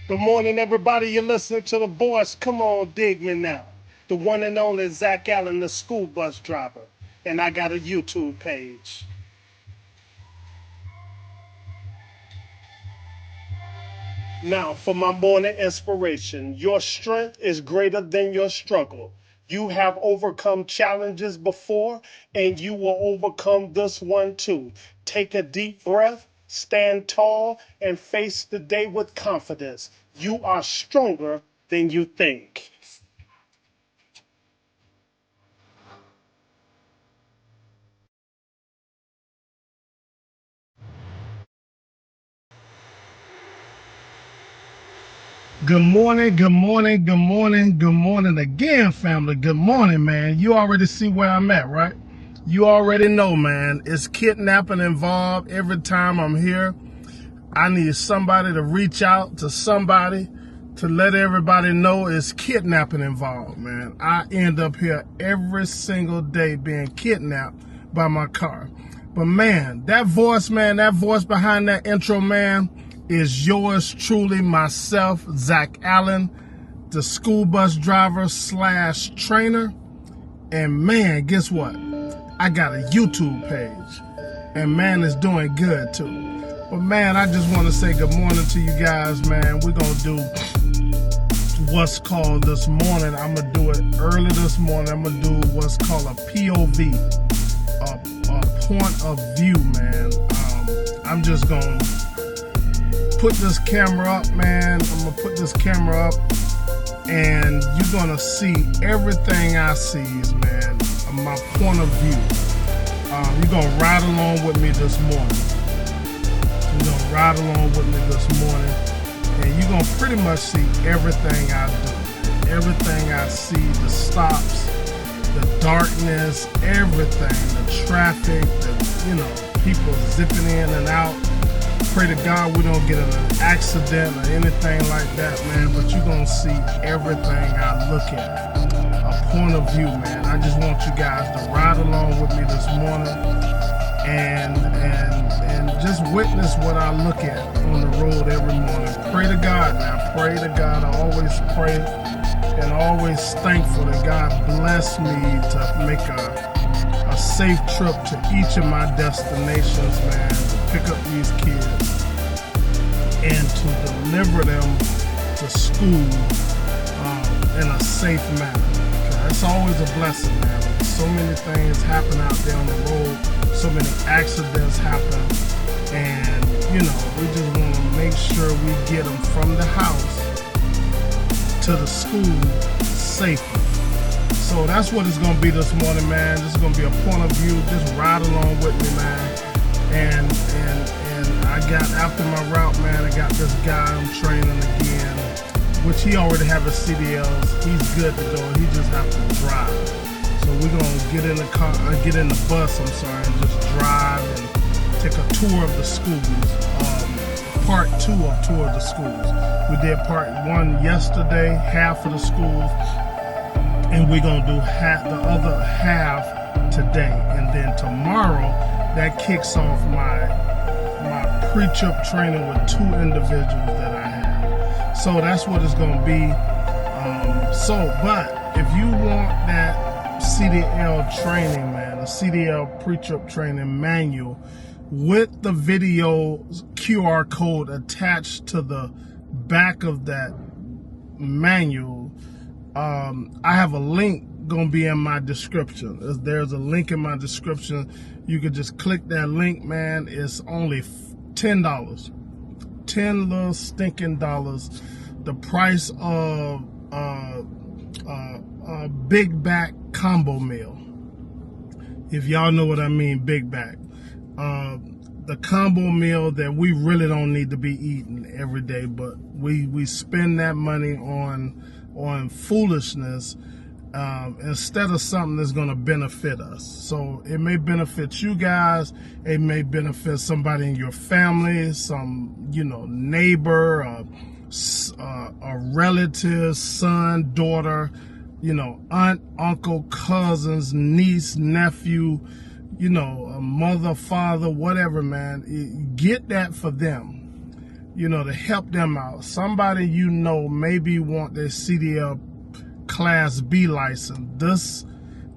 Good morning, everybody. You're listening to The Voice. Come on, dig me now. The one and only Zach Allen, the school bus driver. And I got a YouTube page. Now, for my morning inspiration, your strength is greater than your struggle. You have overcome challenges before, and you will overcome this one too. Take a deep breath, stand tall, and face the day with confidence. You are stronger than you think. Good morning, good morning, good morning, good morning again, family. Good morning, man. You already see where I'm at, right? You already know, man. It's kidnapping involved every time I'm here. I need somebody to reach out to somebody to let everybody know it's kidnapping involved, man. I end up here every single day being kidnapped by my car. But man, that voice behind that intro, man, is yours truly, myself, Zach Allen, the school bus driver / trainer. And man, guess what? I got a YouTube page. And man, it's doing good too. But man, I just want to say good morning to you guys, man. We're going to do what's called this morning. I'm going to do it early this morning. I'm going to do what's called a POV, a point of view, man. I'm just going to put this camera up, man. I'm going to put this camera up, and you're going to see everything I see, man, my point of view. You're going to ride along with me this morning. You're going to ride along with me this morning, and you're going to pretty much see everything I do. Everything I see, the stops, the darkness, everything, the traffic, people zipping in and out. Pray to God we don't get in an accident or anything like that, man, but you're going to see everything I look at. A point of view, man. I just want you guys to ride along with me this morning and just witness what I look at on the road every morning. Pray to God, man. Pray to God. I always pray and always thankful that God bless me to make a safe trip to each of my destinations, man, to pick up these kids and to deliver them to school in a safe manner. It's always a blessing, man. So many things happen out there on the road, so many accidents happen, and we just want to make sure we get them from the house to the school safely. So that's what it's going to be this morning, man. This is going to be a point of view. Just ride along with me, man. And I got, after my route, man, I got this guy I'm training again, which he already have his CDLs. He's good to go. He just have to drive. So we're going to get in the car, get in the bus, and just drive and take a tour of the schools. Part 2 of tour of the schools. We did part 1 yesterday, half of the schools. And we're going to do the other half today. And then tomorrow, that kicks off my pre-trip training with 2 individuals that I have. So that's what it's going to be. But if you want that CDL training, man, a CDL pre-trip training manual with the video QR code attached to the back of that manual, I have a link gonna be in my description. There's a link in my description. You could just click that link, man. It's only $10, 10 little stinking dollars. The price of a Big Back combo meal. If y'all know what I mean, Big Back. The combo meal that we really don't need to be eating every day, but we spend that money on foolishness instead of something that's going to benefit us. So it may benefit you guys, it may benefit somebody in your family, some neighbor, a relative, son, daughter, aunt, uncle, cousins, niece, nephew, a mother, father, whatever, man. Get that for them. you know, to help them out. Somebody you know maybe want their CDL Class B license.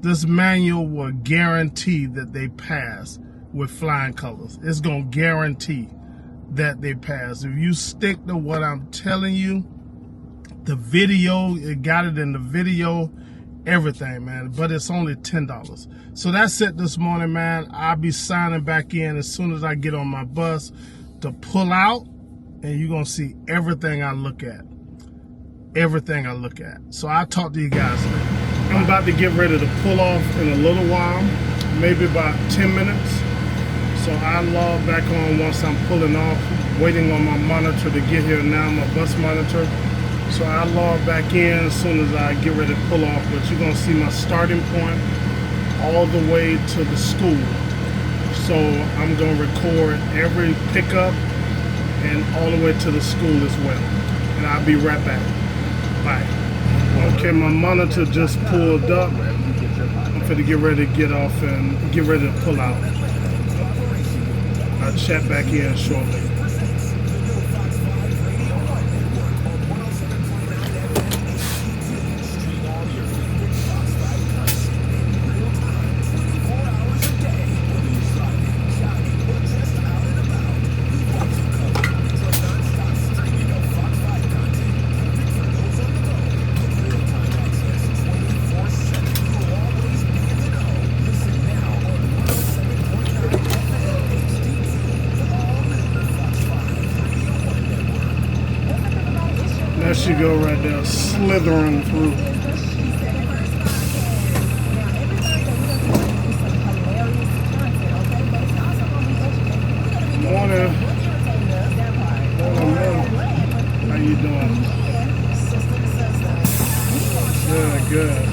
This manual will guarantee that they pass with flying colors. It's going to guarantee that they pass. If you stick to what I'm telling you, the video, it got it in the video, everything, man. But it's only $10. So that's it this morning, man. I'll be signing back in as soon as I get on my bus to pull out, and you're going to see everything I look at. Everything I look at. So I'll talk to you guys later. I'm about to get ready to pull off in a little while, maybe about 10 minutes. So I log back on once I'm pulling off, waiting on my monitor to get here now, my bus monitor. So I log back in as soon as I get ready to pull off, but you're gonna see my starting point all the way to the school. So I'm gonna record every pickup and all the way to the school as well. And I'll be right back. Bye. Okay, my monitor just pulled up. I'm finna get ready to get off and get ready to pull out. I'll chat back in shortly. There she go right there, slithering through. Morning. Morning. How you doing? Good, good.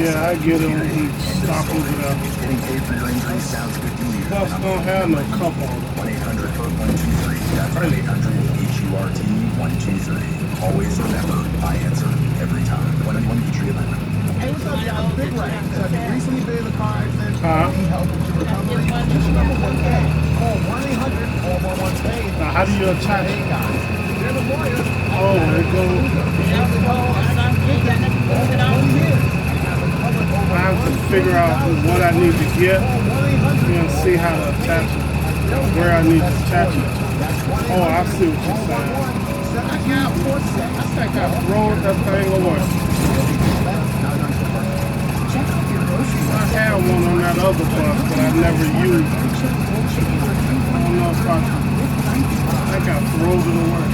Yeah, I get it when he stop over there. Getting paid for your injury sounds good to you. Bus don't have no cup on it. 1-800-123. That's 1-800-HURT-123. Always remember, I answer every time. 1-1 Petrie Amendment. Hey, what's up, y'all? Big Ray. So have you recently been in a car accident? Need help with your recovery? Just remember one thing. Call 1-800-411-PAIN. Now, how do you attach it? They're the lawyer. Oh, it goes. I have to figure out what I need to get and see how to attach it, where I need to attach it to. Oh, I see what you're saying. I think I rolled that thing away. I had one on that other bus, but I never used it. I don't know if I think I rolled it away.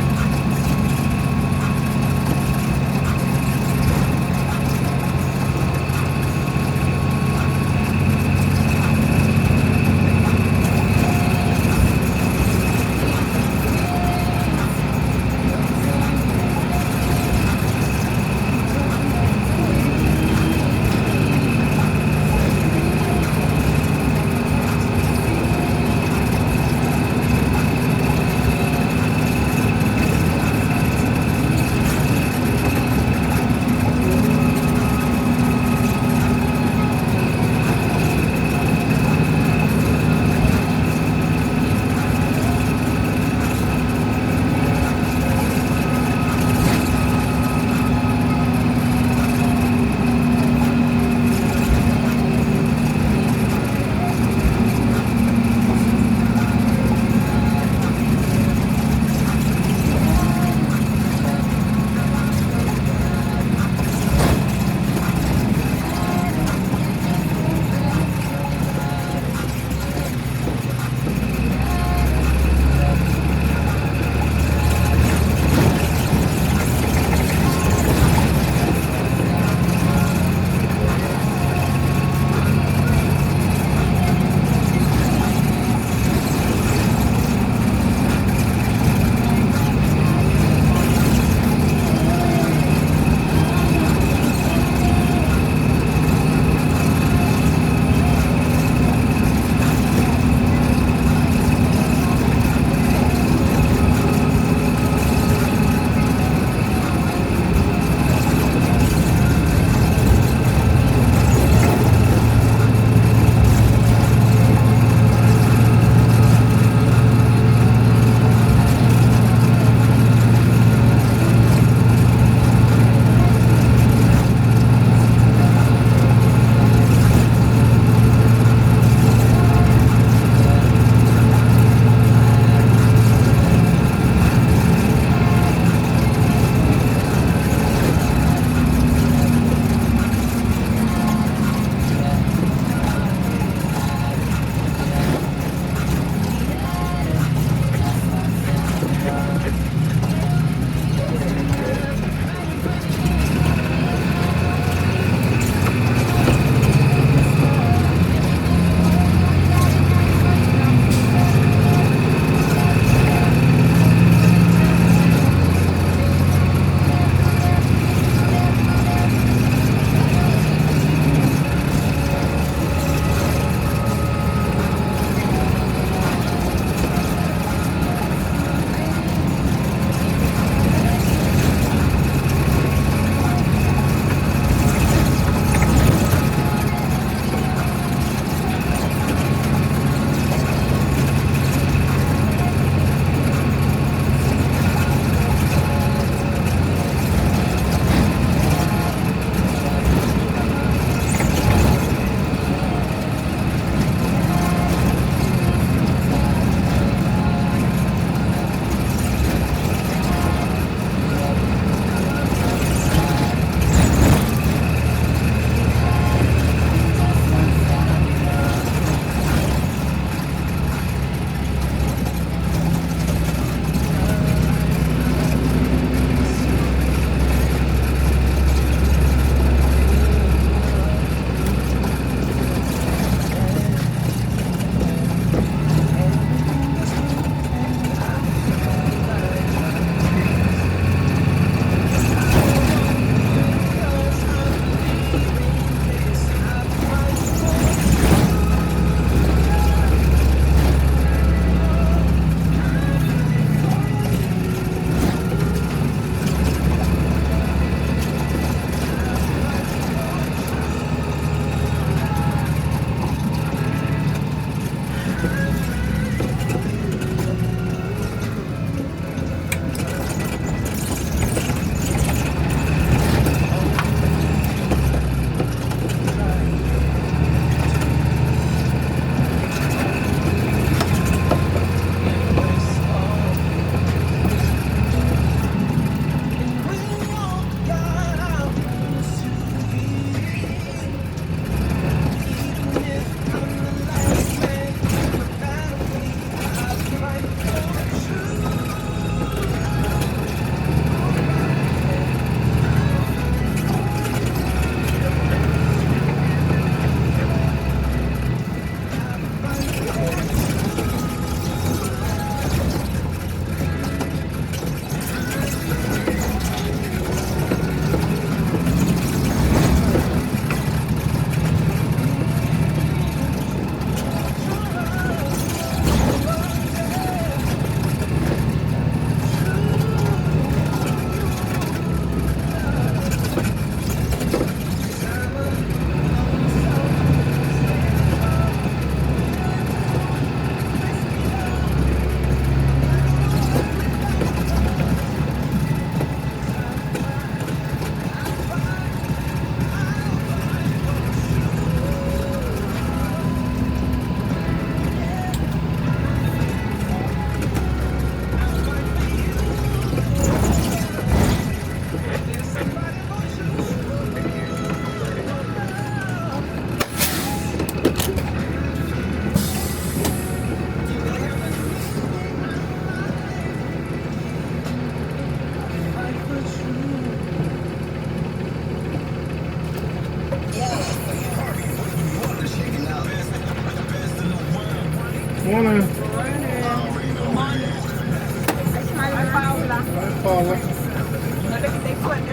Paula.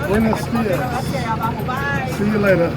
Buenos dias. See you later.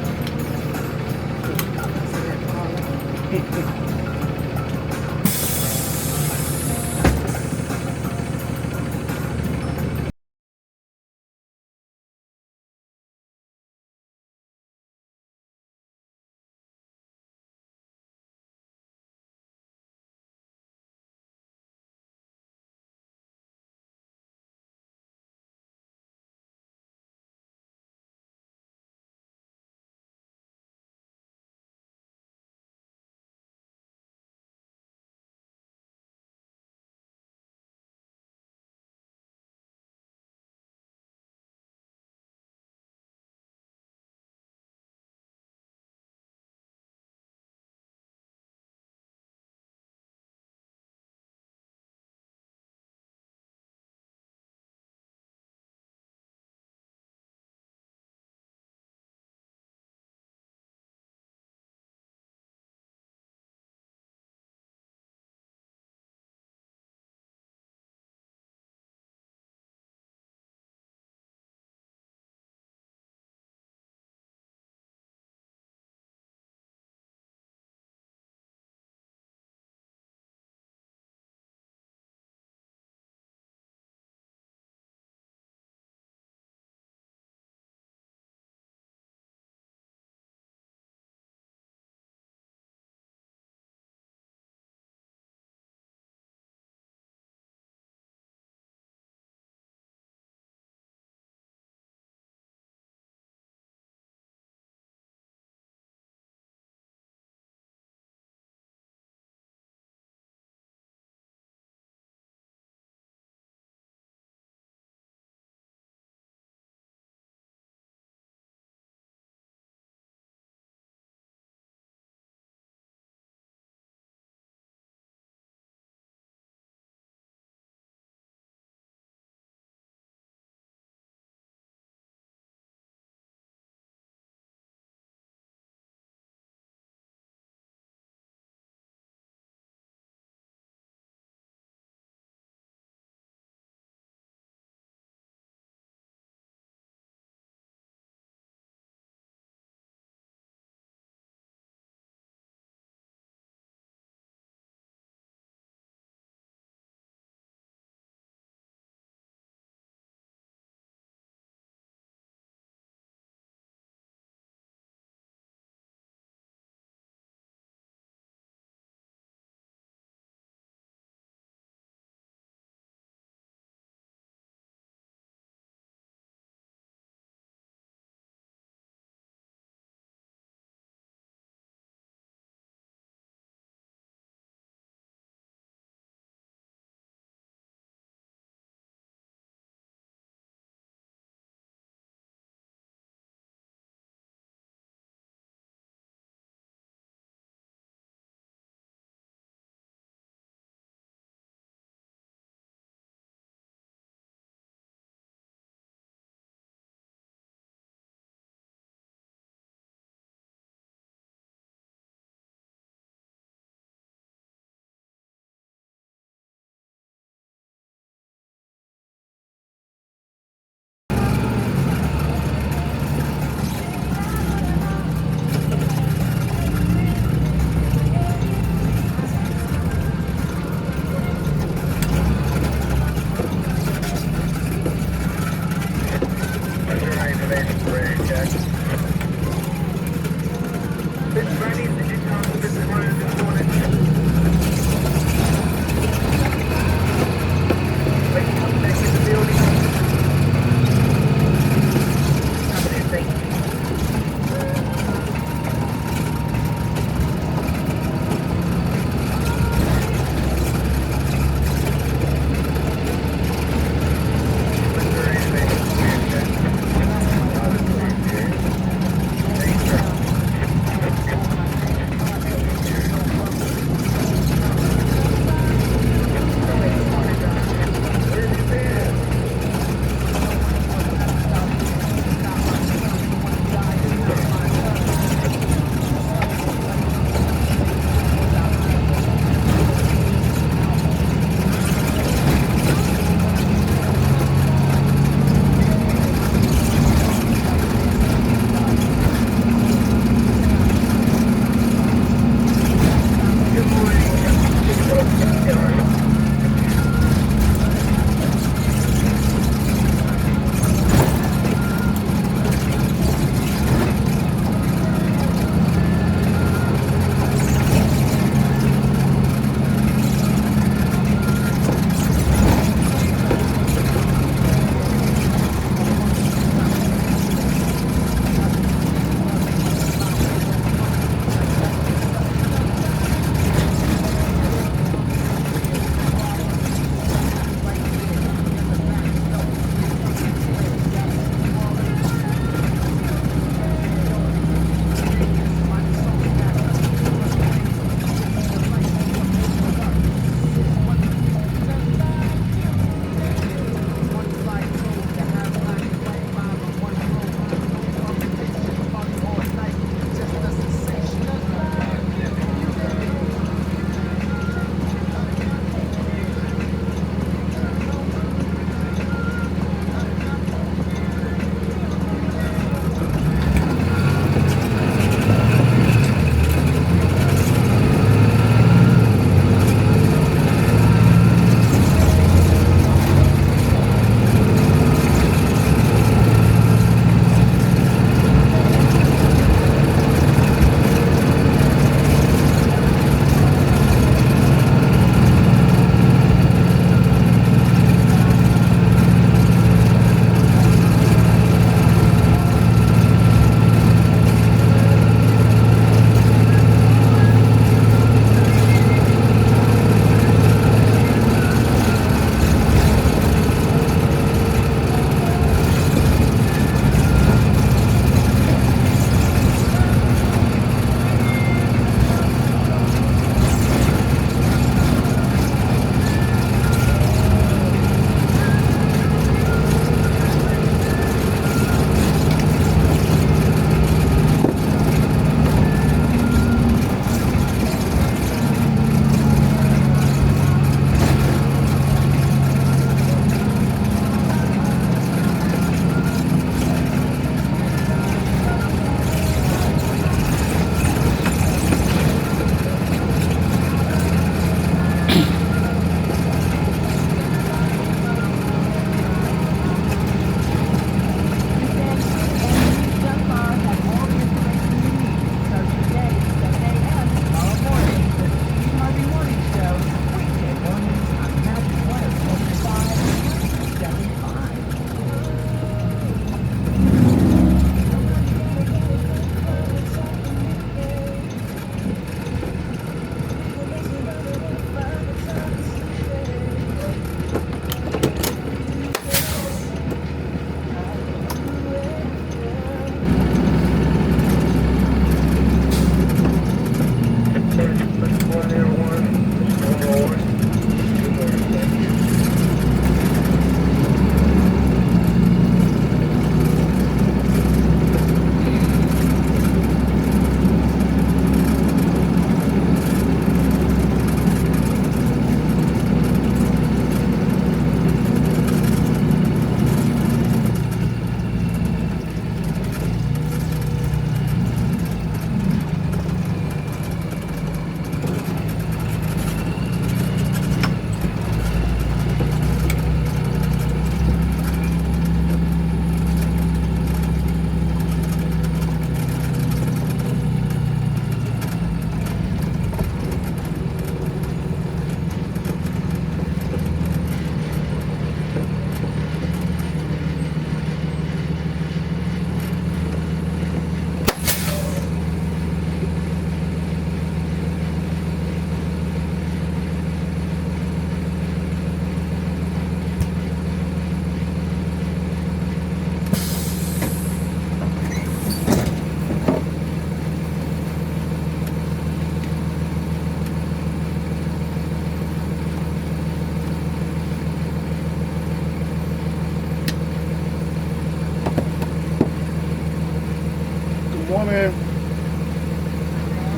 Morning.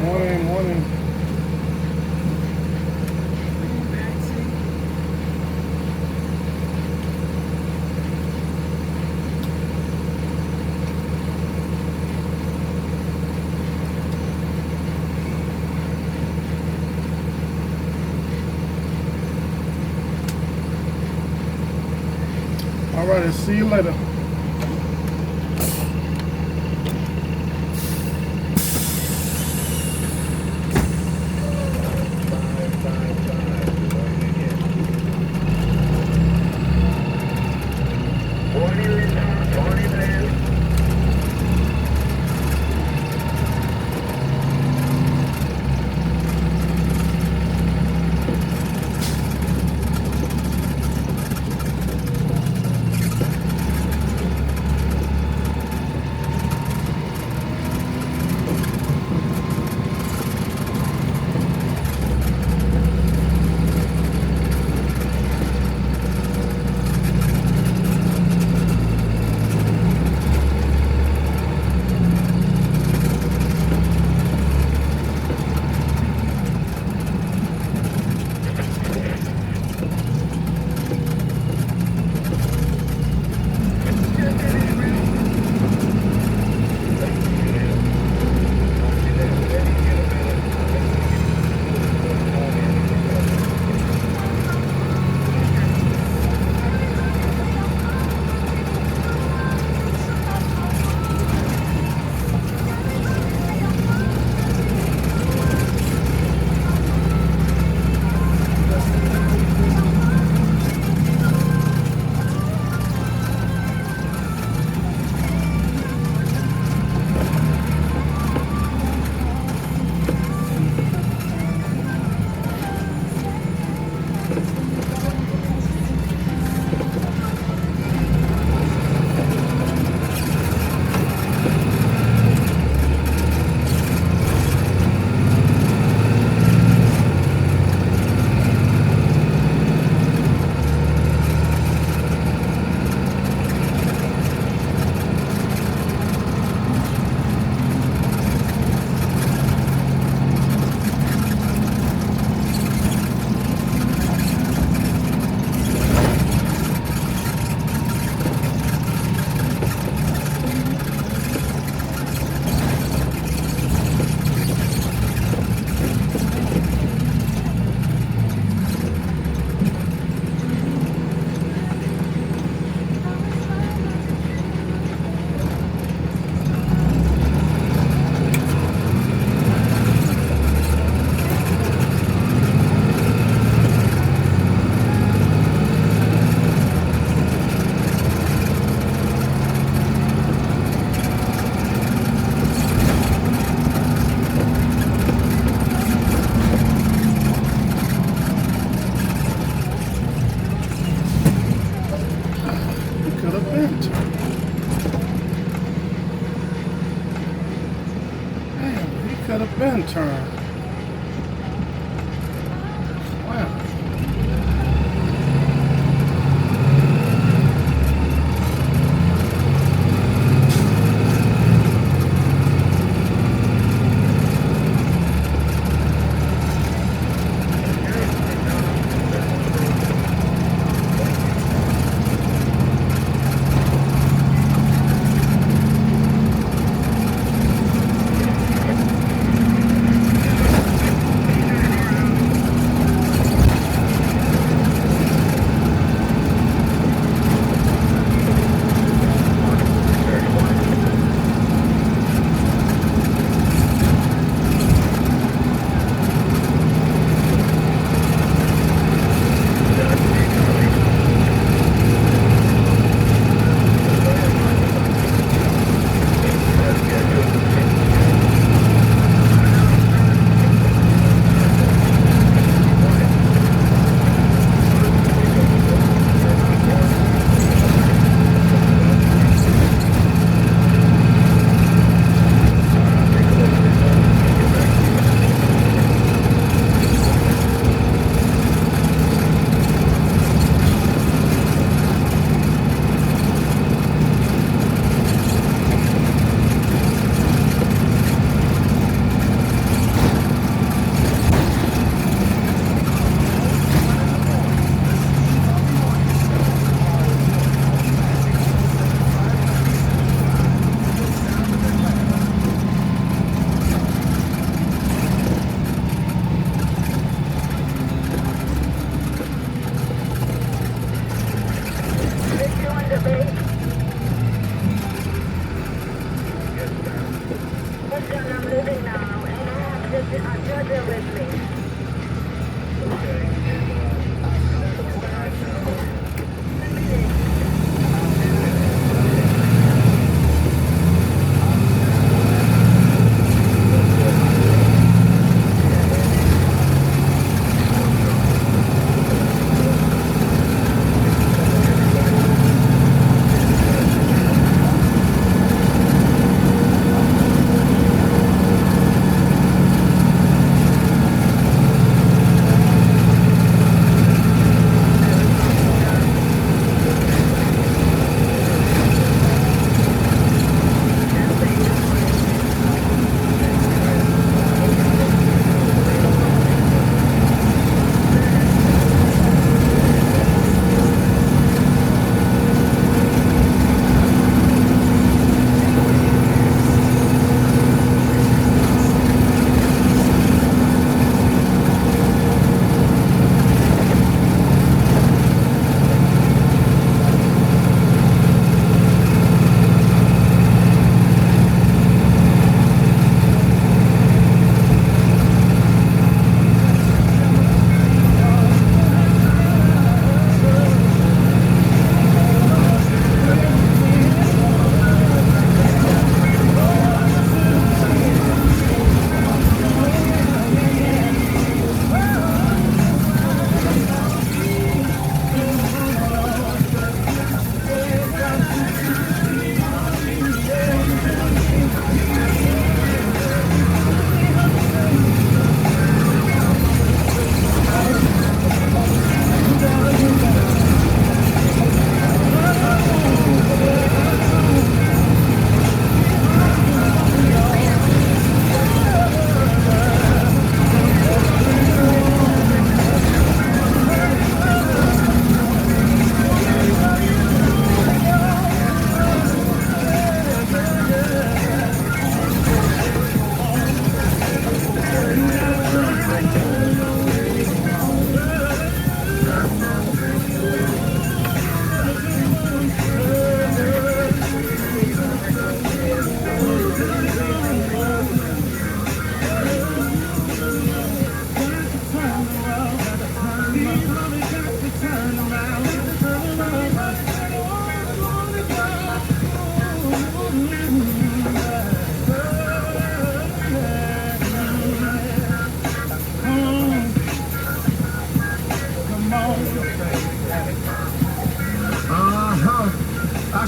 Morning, morning. All right, see you later. Could have been turned. Wow.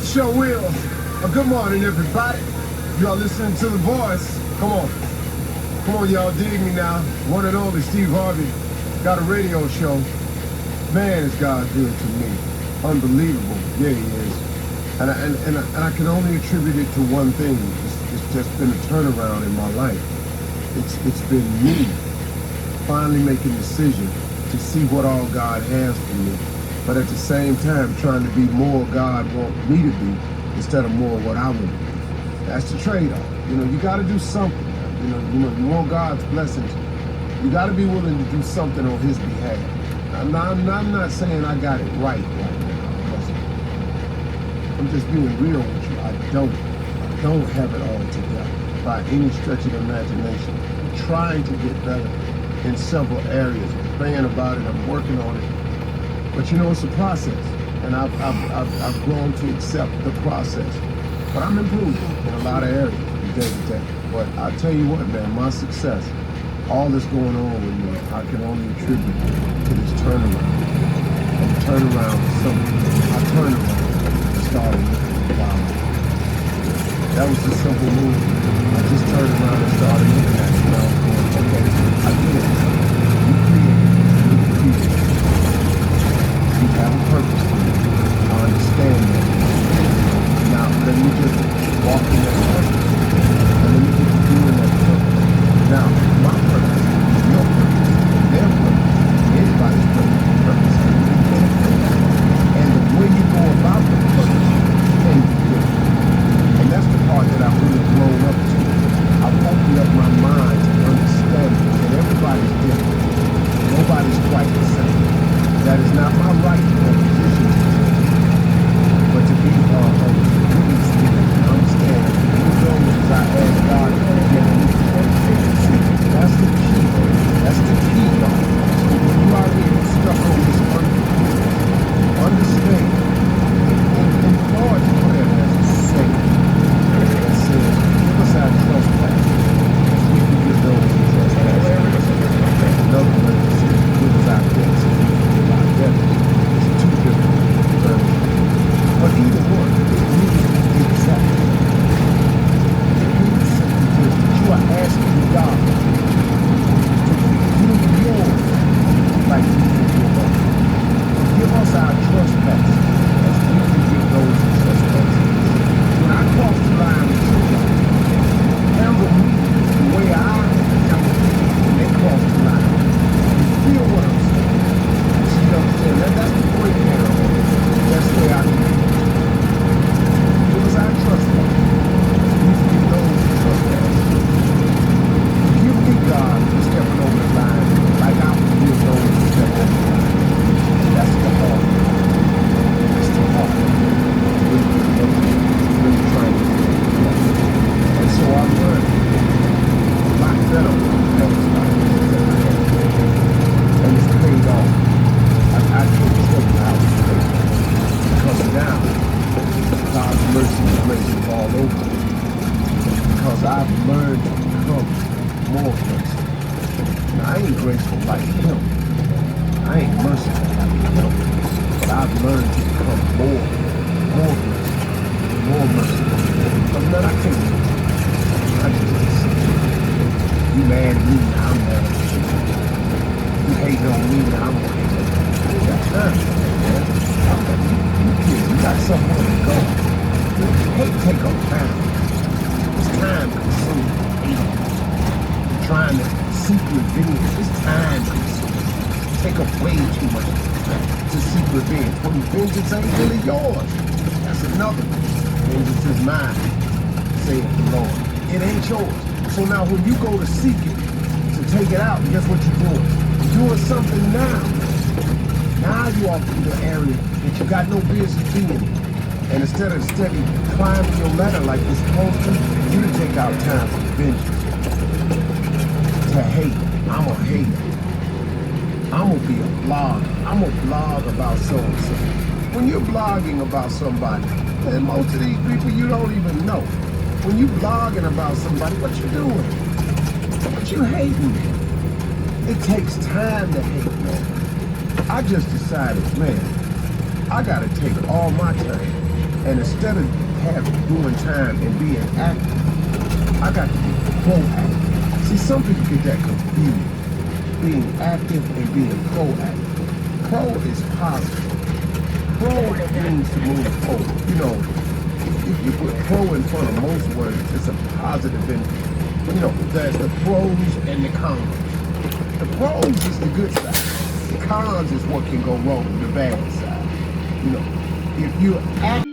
Sure will. Good morning, everybody. Y'all listening to the voice. Come on. Come on, y'all. Dig me now. One and only Steve Harvey. Got a radio show. Man, is God good to me. Unbelievable. Yeah, he is. And I can only attribute it to one thing. It's just been a turnaround in my life. It's been me finally making a decision to see what all God has for me. But at the same time, trying to be more God wants me to be instead of more what I want to be. That's the trade-off. You know, you got to do something. You want God's blessings. You got to be willing to do something on His behalf. I'm not saying I got it right now. I'm just being real with you. I don't have it all together by any stretch of the imagination. I'm trying to get better in several areas. I'm praying about it. I'm working on it. But you know, it's a process, and I've grown to accept the process. But I'm improving in a lot of areas from day to day. But I tell you what, man, my success, all that's going on with me, I can only attribute to this turnaround. And the turnaround is something. I turned around and started looking at God. That was a simple move. I just turned around and started looking at it. And I was going, okay, I get it. You created. You have a purpose for me. I understand that. Now, let me just walk in that purpose. And let me get to doing that purpose. Now, my purpose, your purpose, their purpose, anybody's purpose. And the way you go about the purpose can be different. And that's the part that I've really grown up to. I've opened up my mind to understand that everybody's different. Nobody's quite the same. That is not my right or position to take, but to be really still and understand as long as I ask God to get me. That's the key. That's the key, y'all. So when you are really stuck on this earth, understand. In the Lord's Prayer, there's a saying that says, give us our trespass as we forgive those who trespass. Another word that says, give us our debts as we forgive our debtors. It's two different versions. But either one, it means exactly. It means simply this, that you are asking God to forgive yours like you forgive us. Forgive us our trespass as we forgive those who trespass. When I cross the line with you, handle me the way I handle people when they cross the line. You feel what I'm saying? You see what I'm saying? That's the breakdown. That's the way I do it. Give us our trespass. We forgive those who trespass. Forgive me, God, for stepping over the line like I forgive those who step over the line. That's the heart. That's the heart. Really trying to do it. And so I learned a lot better on the past life than I had. And it's paid off. I can't tell you how it's paid off. Because now, God's mercy and grace is all over me. Because I've learned to become more graceful. Now, I ain't graceful like Him. I ain't merciful like Him. But I've learned to become more graceful, more merciful. Because man, I can't do it. I just can't see it. You mad at me, now I'm mad at you. You hating on me, now I'm hating on you. You got time, man. You got somewhere to go. Hate take up time. It's time consuming. You're trying to seek revenge. It's time consuming. Take up way too much time to seek revenge. When vengeance ain't really yours. That's another one. Vengeance is mine, saith the Lord. It ain't yours. So now when you go to seek it, to take it out, guess what you're doing? You're doing something now. Now you are in the area that you got no business being in. And instead of steady climbing your ladder like you're supposed to, you to take out time for vengeance. To hate. I'm a hater. I'm going to be a blogger. I'm going to blog about so-and-so. When you're blogging about somebody, and most of these people you don't even know. When you blogging about somebody, what you doing? What you hating? It takes time to hate, man. I just decided, man, I gotta take all my time And instead of doing time and being active, I got to be proactive. See, some people get that confused. Being active and being proactive. Pro is positive. Pro means to move forward. You know, if you put pro in front of most words, it's a positive ending. You know, there's the pros and the cons. The pros is the good side. The cons is what can go wrong, the bad side. You know, if you're active,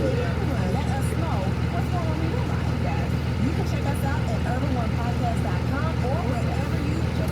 Let us know what's going on in your life, guys. You can check us out at urban1podcast.com or wherever you get your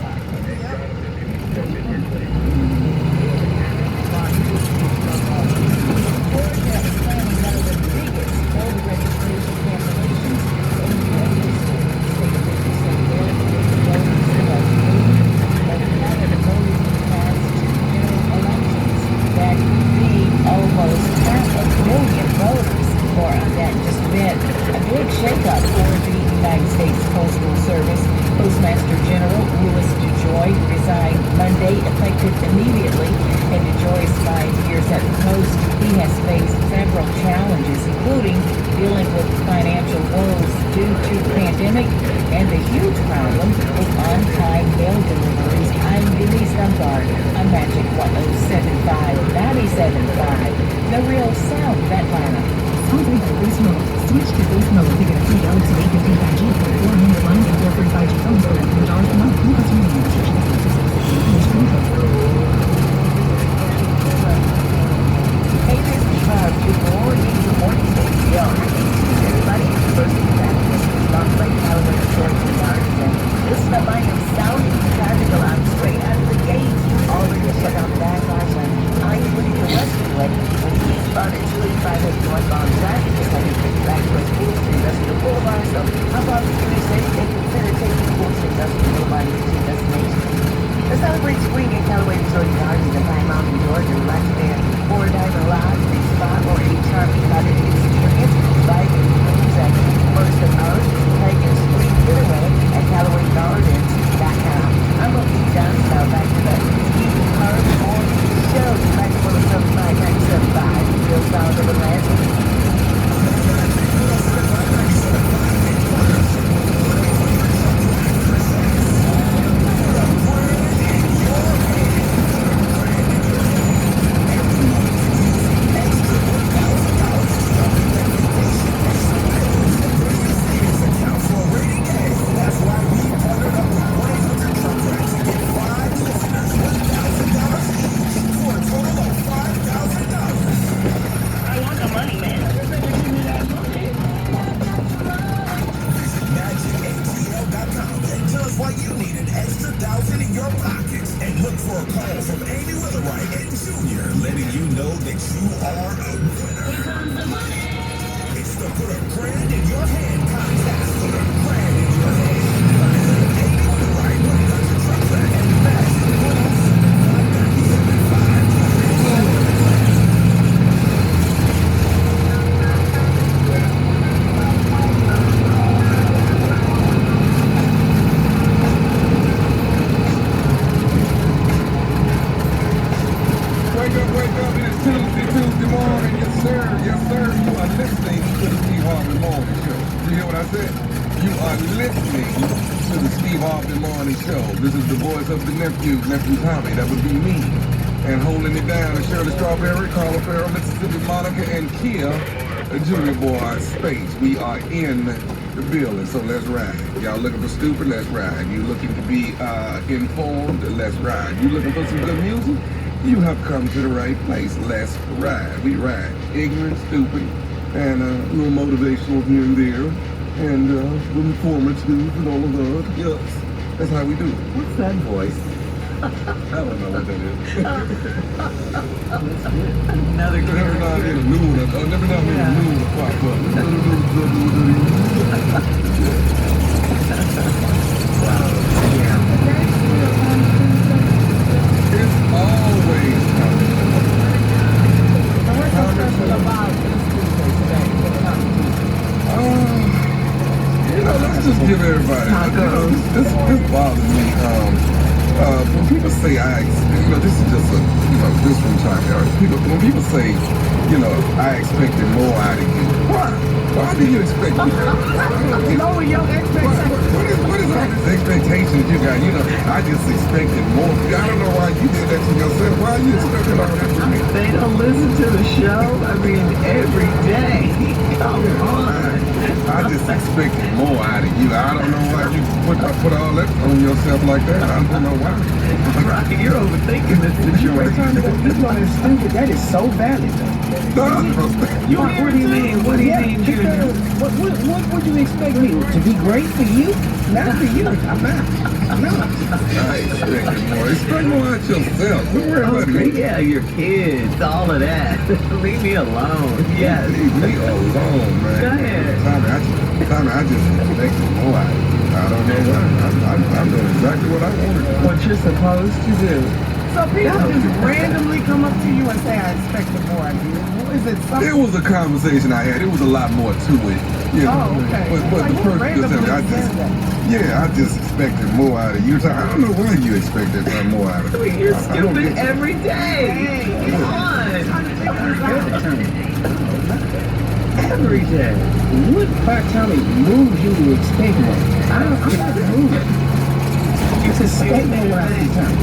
Georgia is planning one of the biggest voter registration cancellations in the U.S. history. State officials say their voters who are moved and haven't voted in the past two general elections. That could be almost 500,000 voters. More on that in just a bit. A big shakeup for the United States Postal Service. Postmaster General Louis DeJoy resigned Monday, effective immediately. In DeJoy's 5 years at the Post, he has faced several challenges, including dealing with financial woes due to the pandemic and the huge problem with on-time mail deliveries. I'm Denise Dunbar on Magic 107.5, 97.5, the real sound of Atlanta. Sounds like Boost Mobile. Switch to Boost Mobile to get a free Galaxy A15 5G for 400 lines and 4 free 5G phones for $100 per month. New customer name restriction Hey, this is Good morning, baby. Yo, everybody. First thing back, Long Lake Callaway Sports and Arts. And listen up, I am sounding tactical. I'm straight out of the gate. Already shut down the backlash, and I am looking the rest of the way. When he started 285 at northbound traffic, just like back towards Pool Street, Industrial Boulevard. So how about the city say they consider taking Pool Street, Industrial Boulevard as a destination? To celebrate spring at Callaway Resort and Gardens in Pine Mountain, Georgia, relax there. Or dive lodge, a spa, or a charming cottage experience. Buy your rooms at First of Ours, Tiger Spring Getaway at CallawayGardens.com. I'm looking down south back to the Ski Park or show. Back to 175, 97.5. Real sound of Atlanta. Nephew Tommy, that would be me. And holding it down is Shirley Strawberry, Carla Farrell, Mississippi Monica, and Kia, Junior Boy Space. We are in the building, so let's ride. Y'all looking for stupid? Let's ride. You looking to be informed? Let's ride. You looking for some good music? You have come to the right place. Let's ride. We ride. Ignorant, stupid, and a little motivational here and there, and informative and all of that. Yes. That's how we do it. What's that voice? I don't know what that is. Another Every now and then a new one, every now and then a new one will pop up. It's always coming. So what's so special about this Tuesday today? Let's just give everybody. This bothers me. When people say this is just this from China. When people say, I expected more out of you. Why do you expect more? Lower your expectations. What is all this expectation that you got? I just expected more. I don't know why you did that to yourself. Why are you expecting all that from me? They don't listen to the show. I mean, every day. Come on. I just just expected more out of you. I don't know why you put all that on yourself like that. I don't know why. Rocky, you're overthinking this situation. You know that's stupid. That is so valid. No, What do you mean? What do you mean, Junior? What would you expect me to be great for you? Not for you. I'm not. No. I expected more. Expect more out yourself. Don't worry about me. Yeah, your kids, all of that. Leave me alone. Yes. Leave me alone, man. Go ahead. Tommy, I just expected more out of you. I don't know why. I'm doing exactly what I wanted to do. What you're supposed to do. So people just randomly come up to you and say, I expected more of you. Is it something? It was a conversation I had. It was a lot more to it. You know? Oh, okay. But Like, the who person just randomly said, says that? I just expected more out of you. So I don't know why you expected more out of me. You're I don't stupid get it. every day. Come on. Every day. What part Tommy moves you to expect more? I'm not moving. It's a statement what I see Tommy.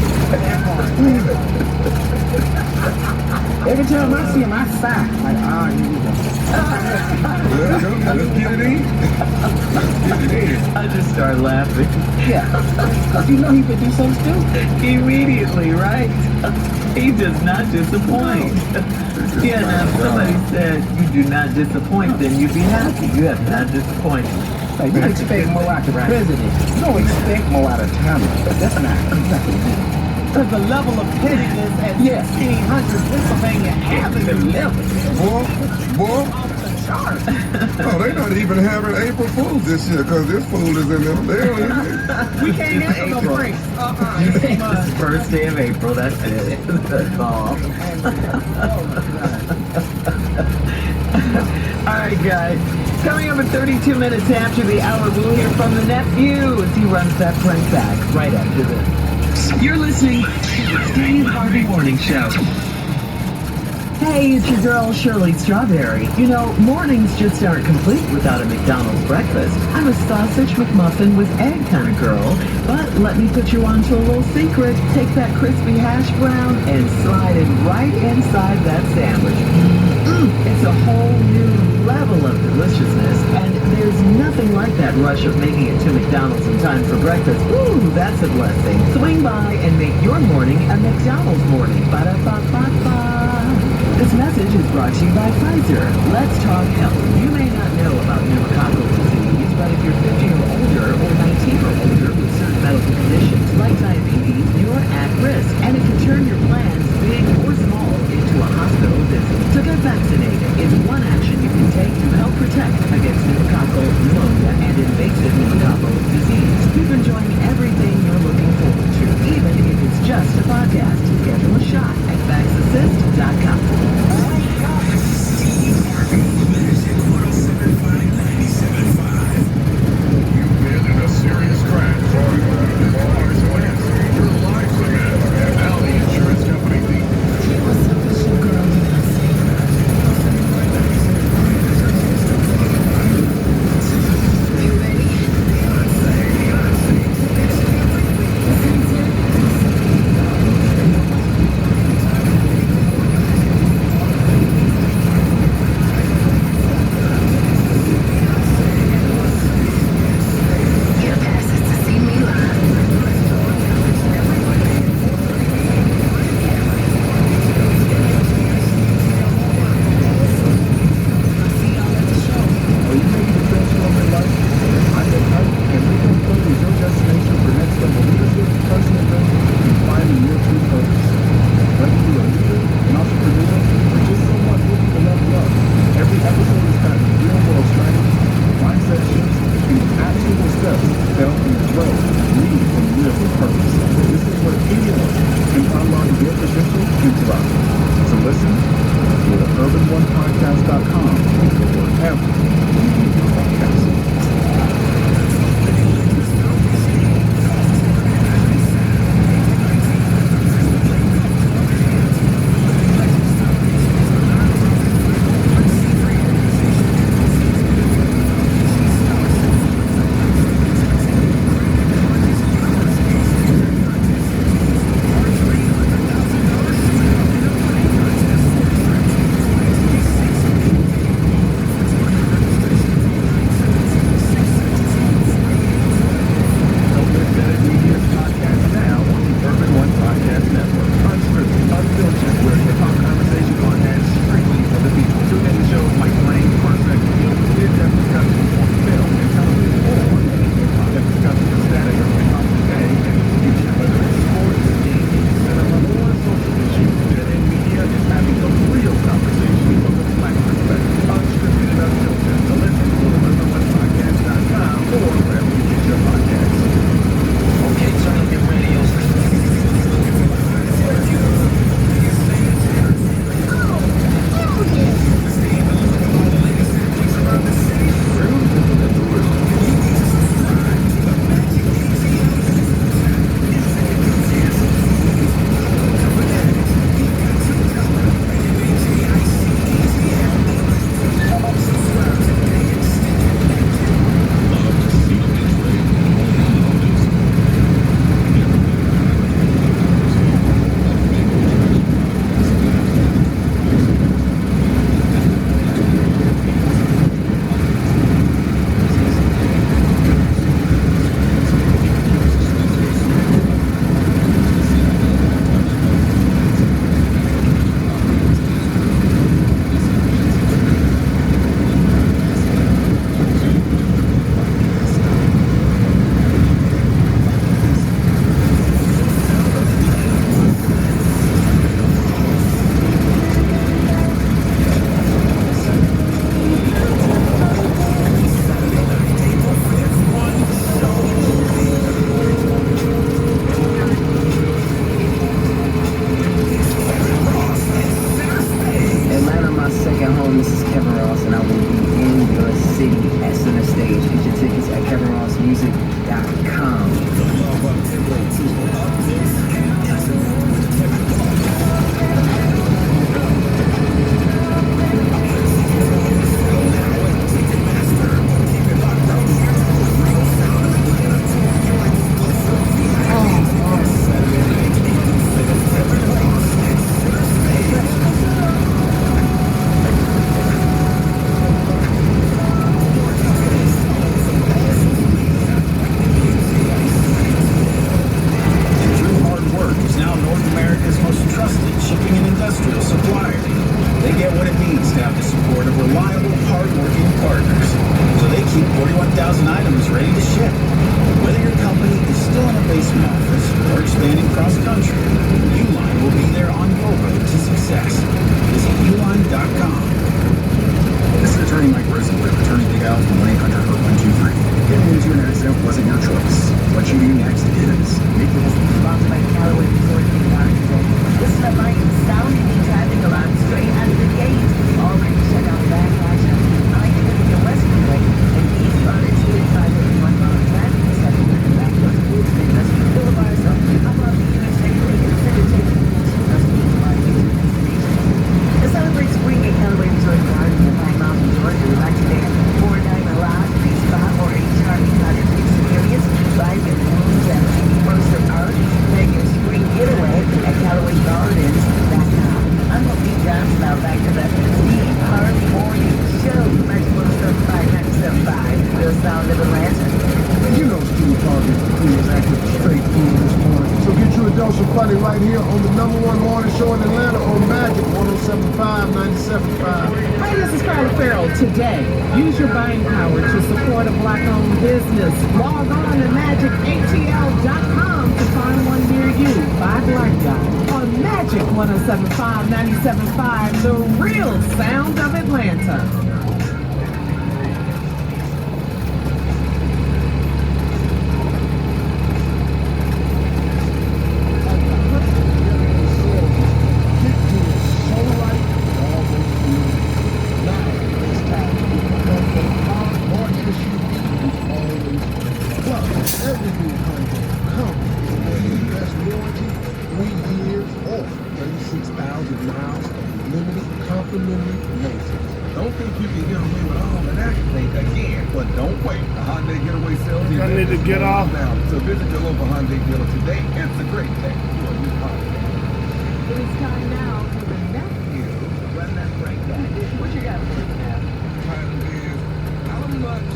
Every time I see him, I sigh. Like, here we go. Let's get it in. Let's get it in. I just start laughing. Yeah. Because you know he could do something stupid. Immediately, right? He does not disappoint. Yeah, now if somebody said you do not disappoint, then you'd be happy. You have not disappointed. Like, you expect more out of the president. You don't expect more out of Tommy. That's not exactly. Because the level of pettiness at 1600 Pennsylvania Avenue level. Boy. Off the chart. Oh, they're not even having April Fools this year because this fool is in them. They don't even. We can't have no April. breaks. It's the first day of April, that's it. That's all. Alright guys, coming up at 32 minutes after the hour, we'll hear from the nephew as he runs that prank back right after this. You're listening to the Steve Harvey Morning Show. Hey, it's your girl Shirley Strawberry. You know, mornings just aren't complete without a McDonald's breakfast. I'm a sausage McMuffin with egg kind of girl, but let me put you on to a little secret. Take that crispy hash brown and slide it right inside that sandwich. It's a whole new level of deliciousness, and there's nothing like that rush of making it to McDonald's in time for breakfast. Ooh, that's a blessing. Swing by and make your morning a McDonald's morning. Ba-da-ba-ba-ba. This message is brought to you by Pfizer. Let's talk health. You may not know about pneumococcal disease, but if you're 50 or older or 19 or older with certain medical conditions like diabetes, you're at risk, and it can turn your plans, big or small, into a hospital visit. So get vaccinated. It's one action you can take to help protect against pneumococcal pneumonia and invasive pneumococcal disease. Keep enjoying everything you're looking forward to, even if it's just a podcast. Schedule a shot at VaxAssist.com. You've been in a serious crash. Cars wins. Your lives are in. And now the insurance company thinks. stage. Get your tickets at KevinRossMusic.com. Right here on the #1 morning show in Atlanta on Magic 107.5, 97.5. Hi, this is Carla Farrell. Today, use your buying power to support a black-owned business. Log on to magicatl.com to find one near you. Buy Black Guy on Magic 107.5, 97.5, the real sound of Atlanta. Get off now. So visit your local Hyundai dealer today, and it's a great day for a new Hyundai. It is time now for the nephew. Run that breakdown. What you got for me now? Title is, how much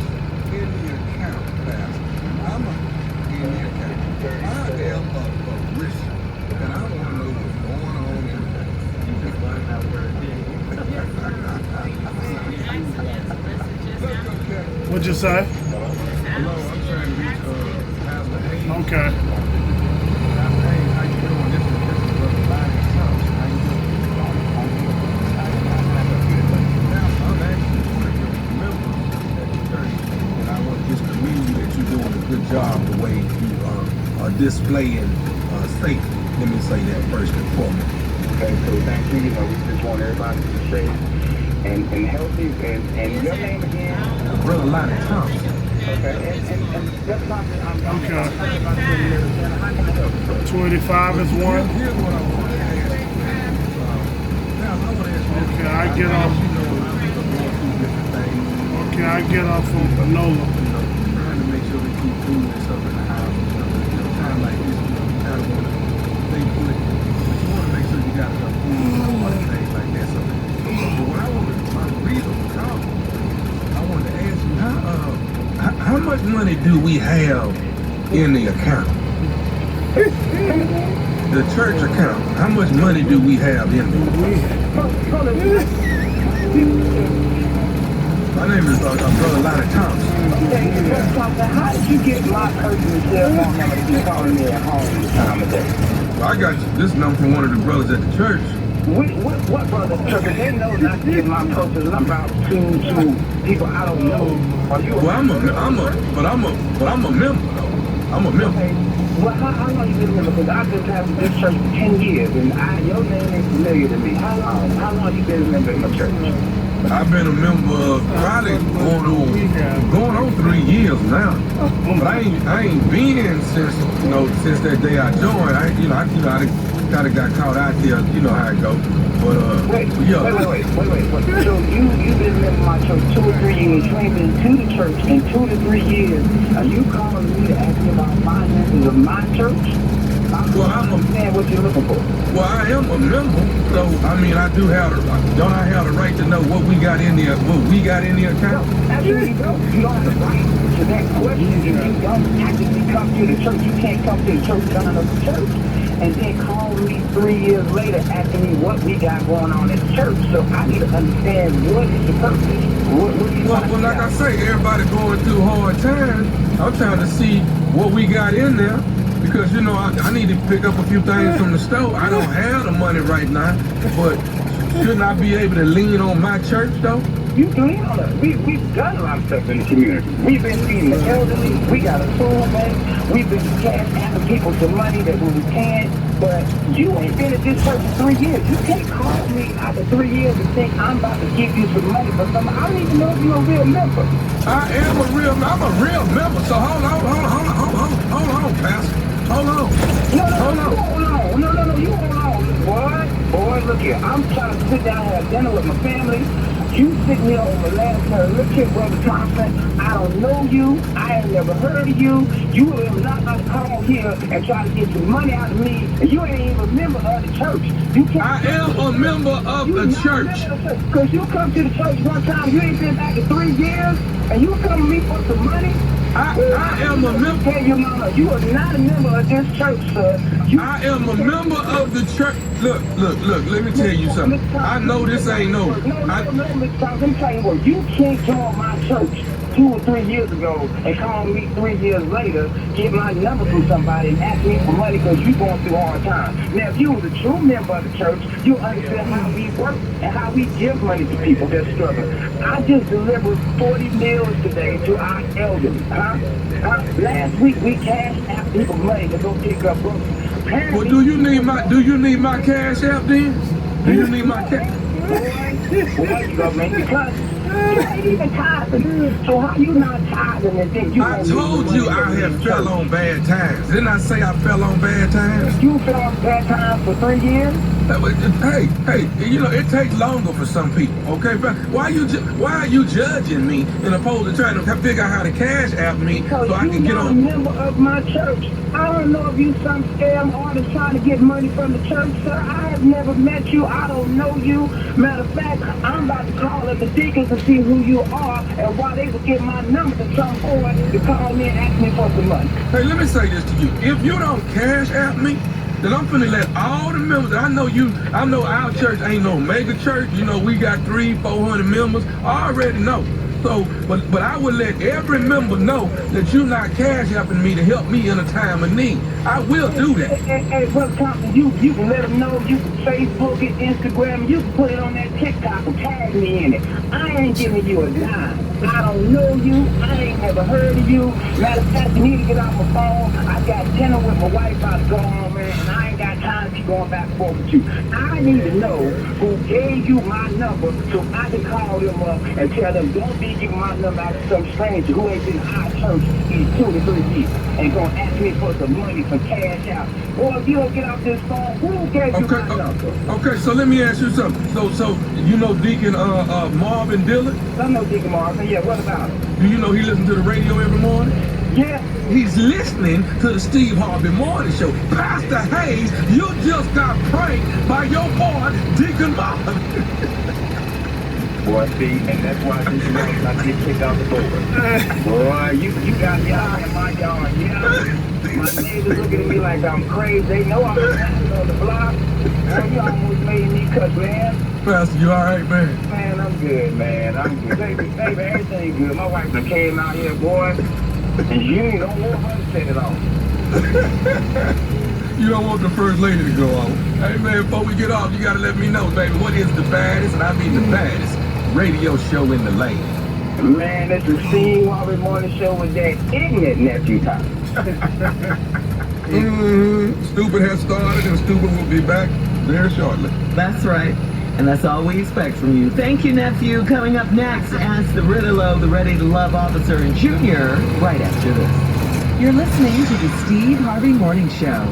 in the account, Pastor? How much in the account? I am a rich, and I want to know what's going on in there. You just find out where it is. That's okay. What'd you say? Hello, I'm trying to reach Pastor Hayes. Okay. Pastor Hayes, how you doing? This is Brother Lonnie Thompson. How you doing? Now, I'm actually one of your members at the church, and I want to just commend you that you're doing a good job the way you are displaying faith. Let me say that first and foremost. Okay, so thank you. You know, we just want everybody to be safe and healthy. And your name again? Brother Lonnie Thompson. Okay, and just something I'm Okay. about 25 is one. Here's what I want to ask you. Now, I want to ask you. Okay, I get off. Okay, I get off on Panola. Trying to make sure we keep food and stuff in the house. Time like this, you kind of want to stay put, but you want to make sure you got enough food and things like that. So, but what I want to, my reason for calling, I wanted to ask you, how much money do we have in the account? The church account. How much money do we have in there? My name is Brother Lonnie Thompson. How did you get my personal cell phone number to be calling me at home this time of day? Well, I got this number from one of the brothers at the church. What brother? Because they know not to get my personal number out to people I don't know. Are you? Well, I'm a member though. I'm a member. Okay. Well, how long you been a member? Because I've been passing this church for 10 years, and your name is familiar to me. How long you been a member in the church? I've been a member probably going on 3 years now. But I ain't been since since that day I joined. I kind of got caught out there. You know how it go. But Wait. So you've been in my church 2 or 3 years. You ain't been to the church in 2 to 3 years. Are you calling me to ask me about finances of my church? I understand what you're looking for. Well, I am a member, so I mean, I do have don't I have the right to know what we got in the account? Actually, you don't have the right to that question if you don't actually come to the church. You can't come to the church, sign up the church, and then call me 3 years later asking me what we got going on at the church. So I need to understand what is the purpose. What do you want? Well, like I say, everybody going through hard times. I'm trying to see what we got in there. Because, I need to pick up a few things from the store. I don't have the money right now, but shouldn't I be able to lean on my church, though? You can lean on us. We've done a lot of stuff in the community. We've been feeding the elderly. We got a food bank. We've been cash asking people some money that we can. But you ain't been at this church for 3 years. You can't call me after 3 years and think I'm about to give you some money for something. I don't even know if you're a real member. I'm a real member. So hold on, Pastor. Hold on. No, you hold on. Boy, look here. I'm trying to sit down and have dinner with my family. You sitting here on the last night. Look here, Brother Thompson. I don't know you. I ain't never heard of you. You are not going to come here and try to get some money out of me. And you ain't even a member of the church. I am a member of the church. Because you come to the church one time, you ain't been back in 3 years, and you come to me for some money. I am a member. Tell your mama, you are not a member of this church, sir. I am a member of the church. Look, let me tell you something. I know this ain't no. No, Mr. Thompson, I'm telling you what, you can't join my church 2 or 3 years ago and call me 3 years later, get my number from somebody and ask me for money because you're going through hard times. Now, if you was a true member of the church, you understand how we work and how we give money to people that struggle. I just delivered 40 meals today to our elderly. Last week we cashed out people money to go pick up books. Well, do you need my cash app then? Do you need my cash? Boy, because you ain't even tithing. So how you not tithing and think you? I told you I had fell on bad times. Didn't I say I fell on bad times? You fell on bad times for 3 years? Hey, it takes longer for some people, okay? Why are you judging me in opposed to trying to figure out how to cash app me because so I can get on? You're not a member of my church. I don't know if you some scam artist trying to get money from the church, sir. I have never met you. I don't know you. Matter of fact, I'm about to call up the deacons to see who you are and why they would get my number to come forward to call me and ask me for some money. Hey, let me say this to you. If you don't cash app me, then I'm finna let all the members, I know our church ain't no mega church. We got 300-400 members. I already know. So, but I would let every member know that you're not cash apping me to help me in a time of need. I will do that. Hey, Brother Thompson, you can let them know. You can Facebook it, Instagram, you can put it on that TikTok and tag me in it. I ain't giving you a dime. I don't know you. I ain't never heard of you. Matter of fact, you need to get off my phone. I got dinner with my wife about to go home, man, and I ain't got time to keep going back and forth with you. I need to know who gave you my number so I can call them up and tell them, don't be giving my number out to some stranger who ain't been in our church in 2 to 3 years and gonna ask me for some money for cash out. Boy, if you don't get off this phone, who gave you my number? Okay, so let me ask you something. So you know Deacon Marvin Dillon? I know Deacon Marvin. Yeah, what about him? Do you know he listens to the radio every morning? Yeah. He's listening to the Steve Harvey Morning Show. Pastor Hayes, you just got pranked by your boy, Deacon Marvin. Boy, see, and that's why I get kicked out the door. Boy, you got me out in my yard, yeah. My neighbors looking at me like I'm crazy. They know I'm on the block. Boy, you almost made me cut, man. Pastor, you all right, man? Man, I'm good, man. I'm good. Baby, everything good. My wife done came out here, boy, and you don't want her to set it off. You don't want the first lady to go on. Hey, man, before we get off, you got to let me know, baby, what is the baddest, and I mean the baddest, radio show in the land? Man, it's the Steve Harvey Morning Show with that ignorant nephew time. Stupid has started, and Stupid will be back very shortly. That's right. And that's all we expect from you. Thank you, nephew. Coming up next, ask the Riddle, the Ready to Love officer and Junior, right after this. You're listening to the Steve Harvey Morning Show.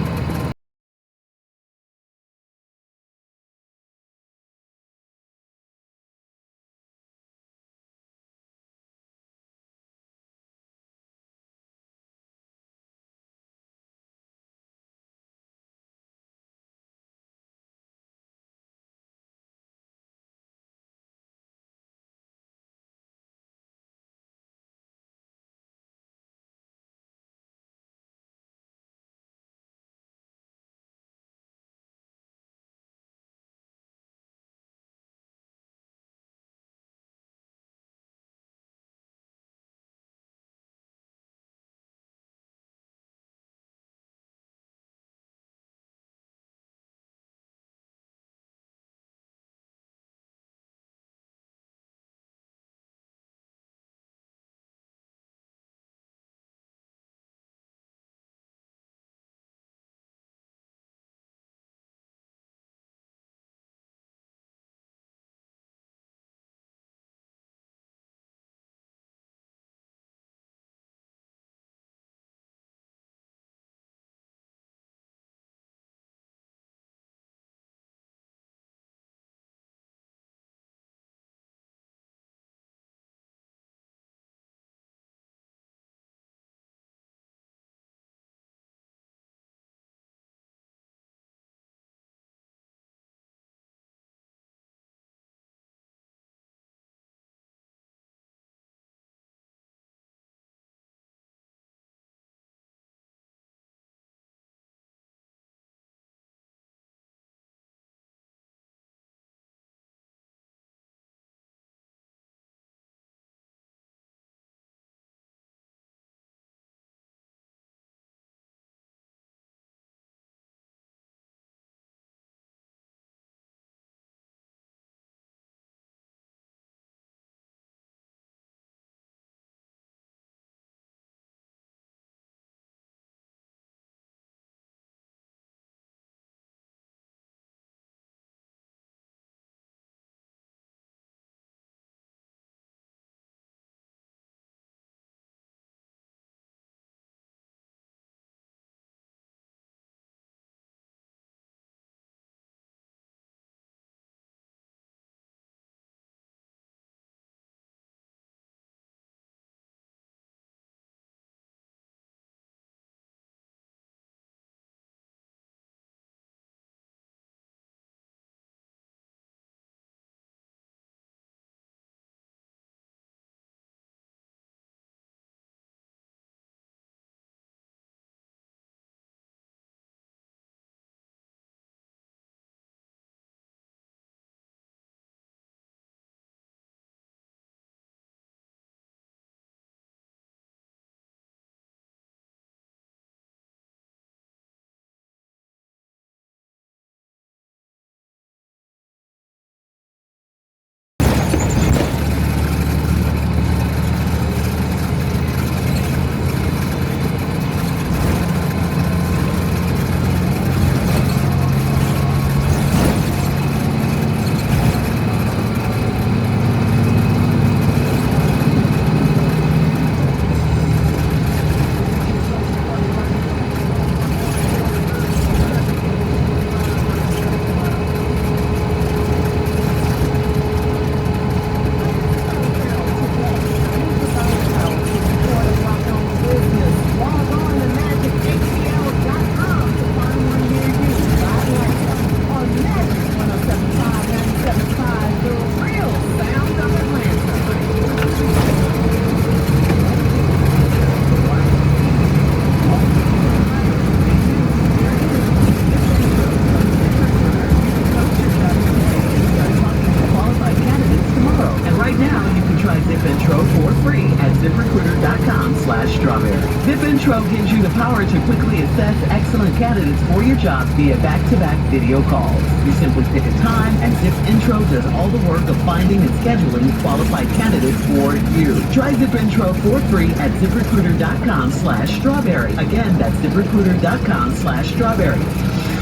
ZipIntro gives you the power to quickly assess excellent candidates for your job via back-to-back video calls. You simply pick a time, and ZipIntro does all the work of finding and scheduling qualified candidates for you. Try ZipIntro for free at ZipRecruiter.com/strawberry. Again, that's ZipRecruiter.com/strawberry.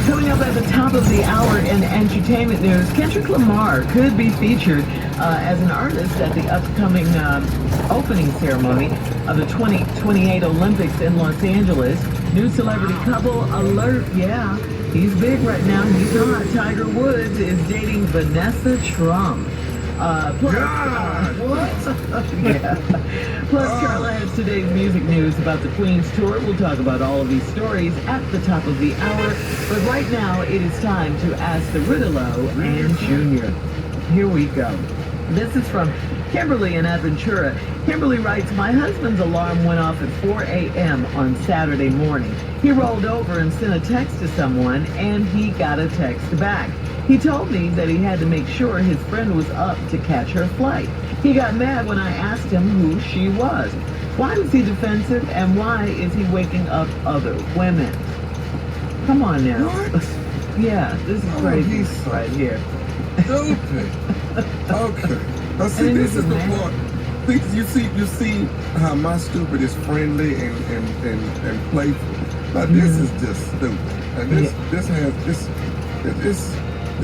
Coming up at the top of the hour in entertainment news, Kendrick Lamar could be featured as an artist at the upcoming opening ceremony of the 2028 Olympics in Los Angeles. New celebrity couple alert, yeah. He's big right now. He's hot. Tiger Woods is dating Vanessa Trump. Plus, yeah. Plus, Carla has today's music news about the Queen's tour. We'll talk about all of these stories at the top of the hour. But right now, it is time to ask the Riddle-O and Junior. Here we go. This is from Kimberly in Aventura. Kimberly writes, my husband's alarm went off at 4 a.m. on Saturday morning. He rolled over and sent a text to someone, and he got a text back. He told me that he had to make sure his friend was up to catch her flight. He got mad when I asked him who she was. Why was he defensive, and why is he waking up other women? Come on now. What? Yeah, this is crazy right here. Stupid. Okay. Now see, this is the part. You see how my stupid is friendly and playful. Now this is just stupid. And this is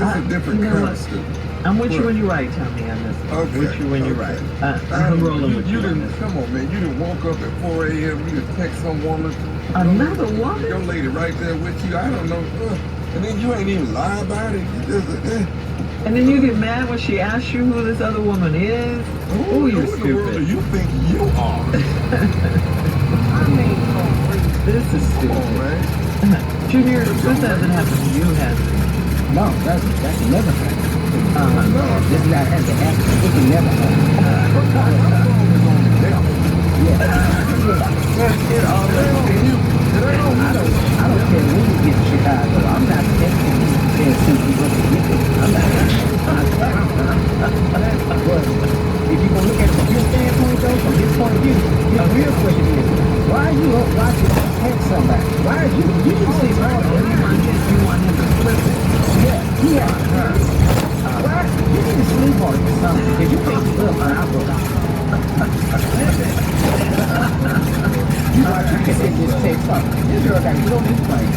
a different kind of stupid. I'm with you when you're right, Tommy, on this. Okay. With you when you're right. I'm rolling with you. Come on, man. You didn't woke up at 4 a.m. You didn't text some woman. Another woman? Your lady right there with you. I don't know. And then you ain't even lie about it. You just, And then you get mad when she asks you who this other woman is. Oh, you're who in the world do stupid. you think you are? This is stupid. Come on, man. Junior, this hasn't happened to you, has it? No, that's never happened. This is not has to happen. It can never happen. It always I don't care when you get to Chicago. I'm not texting you and since you go to get it. I'm not. But if you gonna look at it from your standpoint, though, from his point of view, the real question is, why are you up watching text somebody? Why are you can say you want him to flip it. yeah, he has her. Why you need to sleep on it or something? Because you think look, I go. You watch you can this text up. This girl got to get on this plane.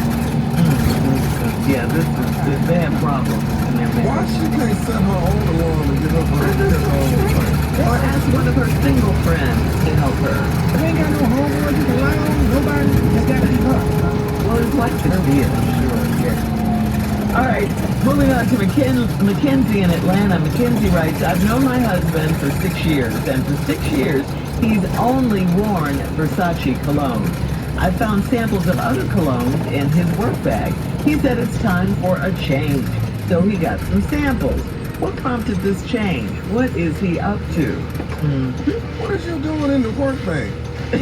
Yeah, they have problems in their Why marriage. she can't set her own alarm and get up her Or ask one of her single friends to help her. They ain't got no homework you can rely on. Nobody just got to be her. Well, it's like to be it, I'm sure. Yeah. All right, moving on to Mackenzie in Atlanta. Mackenzie writes, I've known my husband for 6 years, and for 6 years, he's only worn Versace cologne. I found samples of other colognes in his work bag. He said it's time for a change, so he got some samples. What prompted this change? What is he up to? What is you doing in the work bag? He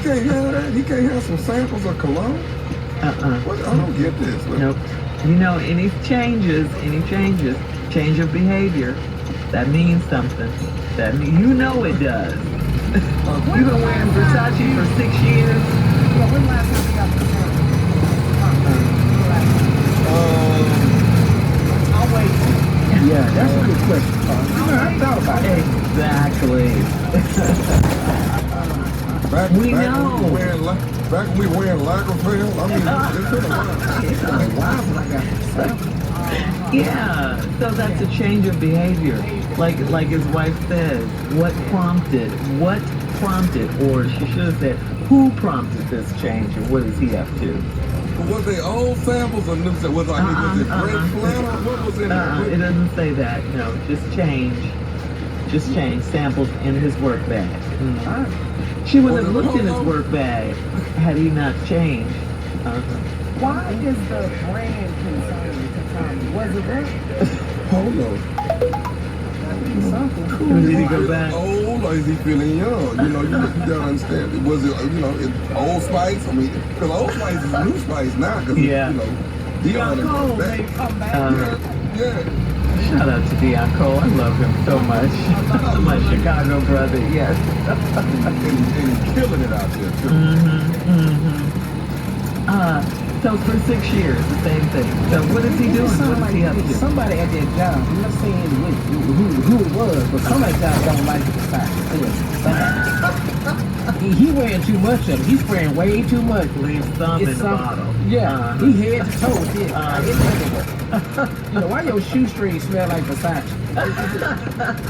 can't have that? He can't have some samples of cologne? What? I don't get this. Nope. You know, any changes, change of behavior, that means something. That means, you know it does. You've been wearing Versace for 6 years. When last time you got the sample? I'll wait. Yeah, that's a good question, Carl. I thought about it. Exactly. We know. Back when we were wearing Lagerfeld, I mean, it's been a while. It's been a while since I got the sample. Yeah, so that's a change of behavior. Like his wife says, what prompted, or she should have said, who prompted this change, and what is he up to? Was they old samples or new samples? Was it red flannel? What was in It doesn't say that, no, just change samples in his work bag. She wouldn't have looked in his work bag had he not changed. Why is the brand concerned to Tommy? Was it that? Hold on. Or did he go back? Old or is he feeling young? You know, you gotta understand. Was it, Old Spice? I mean, because Old Spice is New Spice now. Because, Yeah. Dion is Cole, back. baby, come back. Yeah. Shout out to Dion Cole. I love him so much. My Chicago brother, yes. And killing it out there, too. So for 6 years, the same thing. So what is he doing? What is he up to? Somebody at that job, I'm not saying who it was, but somebody's job don't like the fact. He wearing too much of it. He's spraying way too much. Leave some in the bottle. Yeah, he head to toe. It's everywhere. You know, why your shoestrings smell like Versace?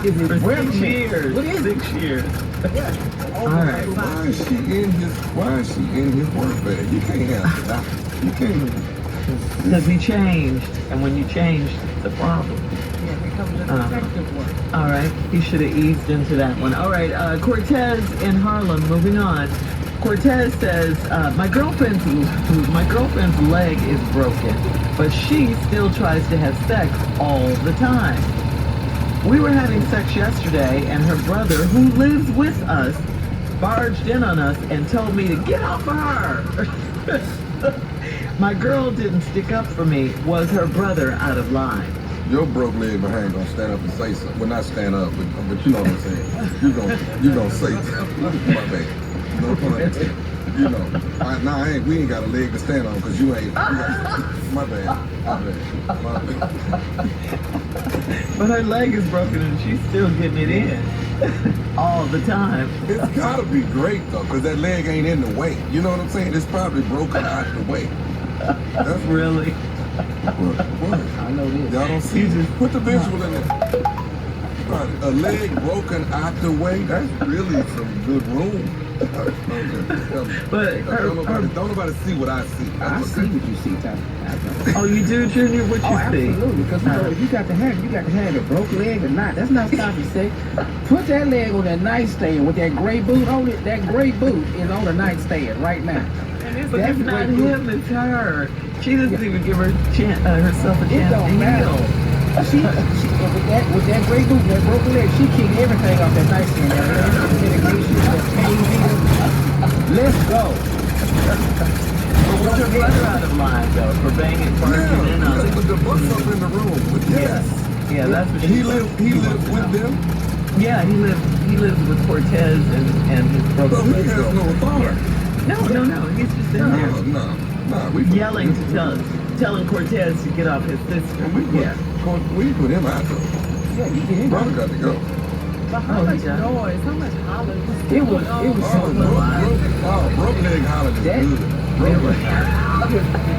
Is it For breath 6 mint? years. What is it? 6 years. All right. Why is she in his work bag? You can't answer that. You can't. Because he changed, and when you change, it's a problem. Yeah, it becomes a detective work. All right, he should have eased into that one. All right, Cortez in Harlem. Moving on. Cortez says my girlfriend's leg is broken, but she still tries to have sex all the time. We were having sex yesterday, and her brother, who lives with us, barged in on us and told me to get off of her. My girl didn't stick up for me. Was her brother out of line? Your broke leg behind gonna stand up and say something. Well, not stand up, but you know what I'm saying. You gonna say something. My bad. No pun intended. You know. We ain't got a leg to stand on because you ain't. My bad. But her leg is broken and she's still getting it in all the time. It's gotta be great though, because that leg ain't in the way. You know what I'm saying? It's probably broken out the way. That's Really? what? I know this. Y'all don't see this? Put the visual in there. A leg broken out the way, that's really some good room. But don't nobody see what I see. I see what you see, Tyler. oh, you do, Junior? What you Oh, see? absolutely. Because if you got to have a broke leg or not. That's not stopping sex. Put that leg on that nightstand with that gray boot on it. That gray boot is on the nightstand right now. But That's it's not great. him, it's her. She doesn't even give herself a It chance to don't matter. heal. She with that gray boot, that broken leg, she kicked everything off that nightstand. That medication, that pain pill. Let's go. Was your brother out of line, though, for barging in on it? But the bus up in the room. But yes. Yeah, that's what He lived with them. Yeah, he lives with Cortez and his So broken he leg has girl. no authority. No, he's just in there. No. We Yelling to telling Cortez to get off his sister. We put him out though. Yeah, you get him. Brother got to go. But how much noise, how much hollering? It was so much. Broke leg holiday is good.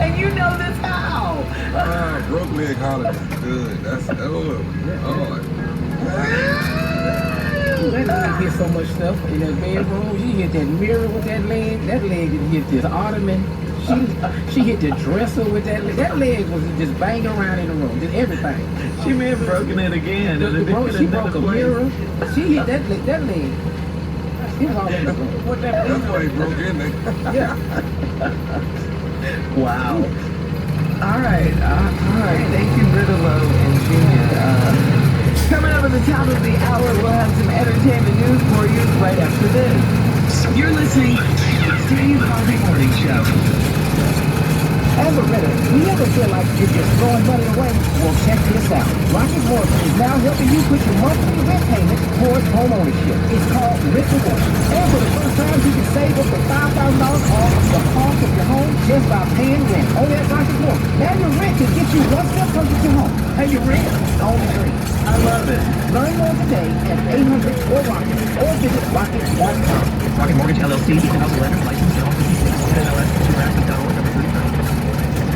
And you know this how? Broke leg holiday is good. That's That lady hit so much stuff in that bedroom. She hit that mirror with that leg. That leg hit this ottoman. She hit the dresser with that leg. That leg was just banging around in the room. Did everything. She may have broken it again. She broke a mirror. She hit that leg. It was all over the room. What that That's why he broke in there. Yeah. Wow. All right. Thank you, Riddalo and Junior. Coming up at the top of the hour, we'll have some entertainment news for you right after this. You're listening to the Steve Harvey Morning Show. As a Redder, do you ever feel like you're just throwing money away? Well, check this out. Rocket Mortgage is now helping you put your monthly rent payment towards home ownership. It's called Rent to Work. And for the first time, you can save up to $5,000 off the cost of your home just by paying rent. Oh, that's Rocket Mortgage. Now your rent can get you one step closer to home. Pay your rent on the dream. I love it. Learn more today at 800 or Rocket or visit Rocket.com. Rocket Mortgage LLC, Equal House 11, licensed in all 50 states, NMLS 2-Rapid.org, number 35.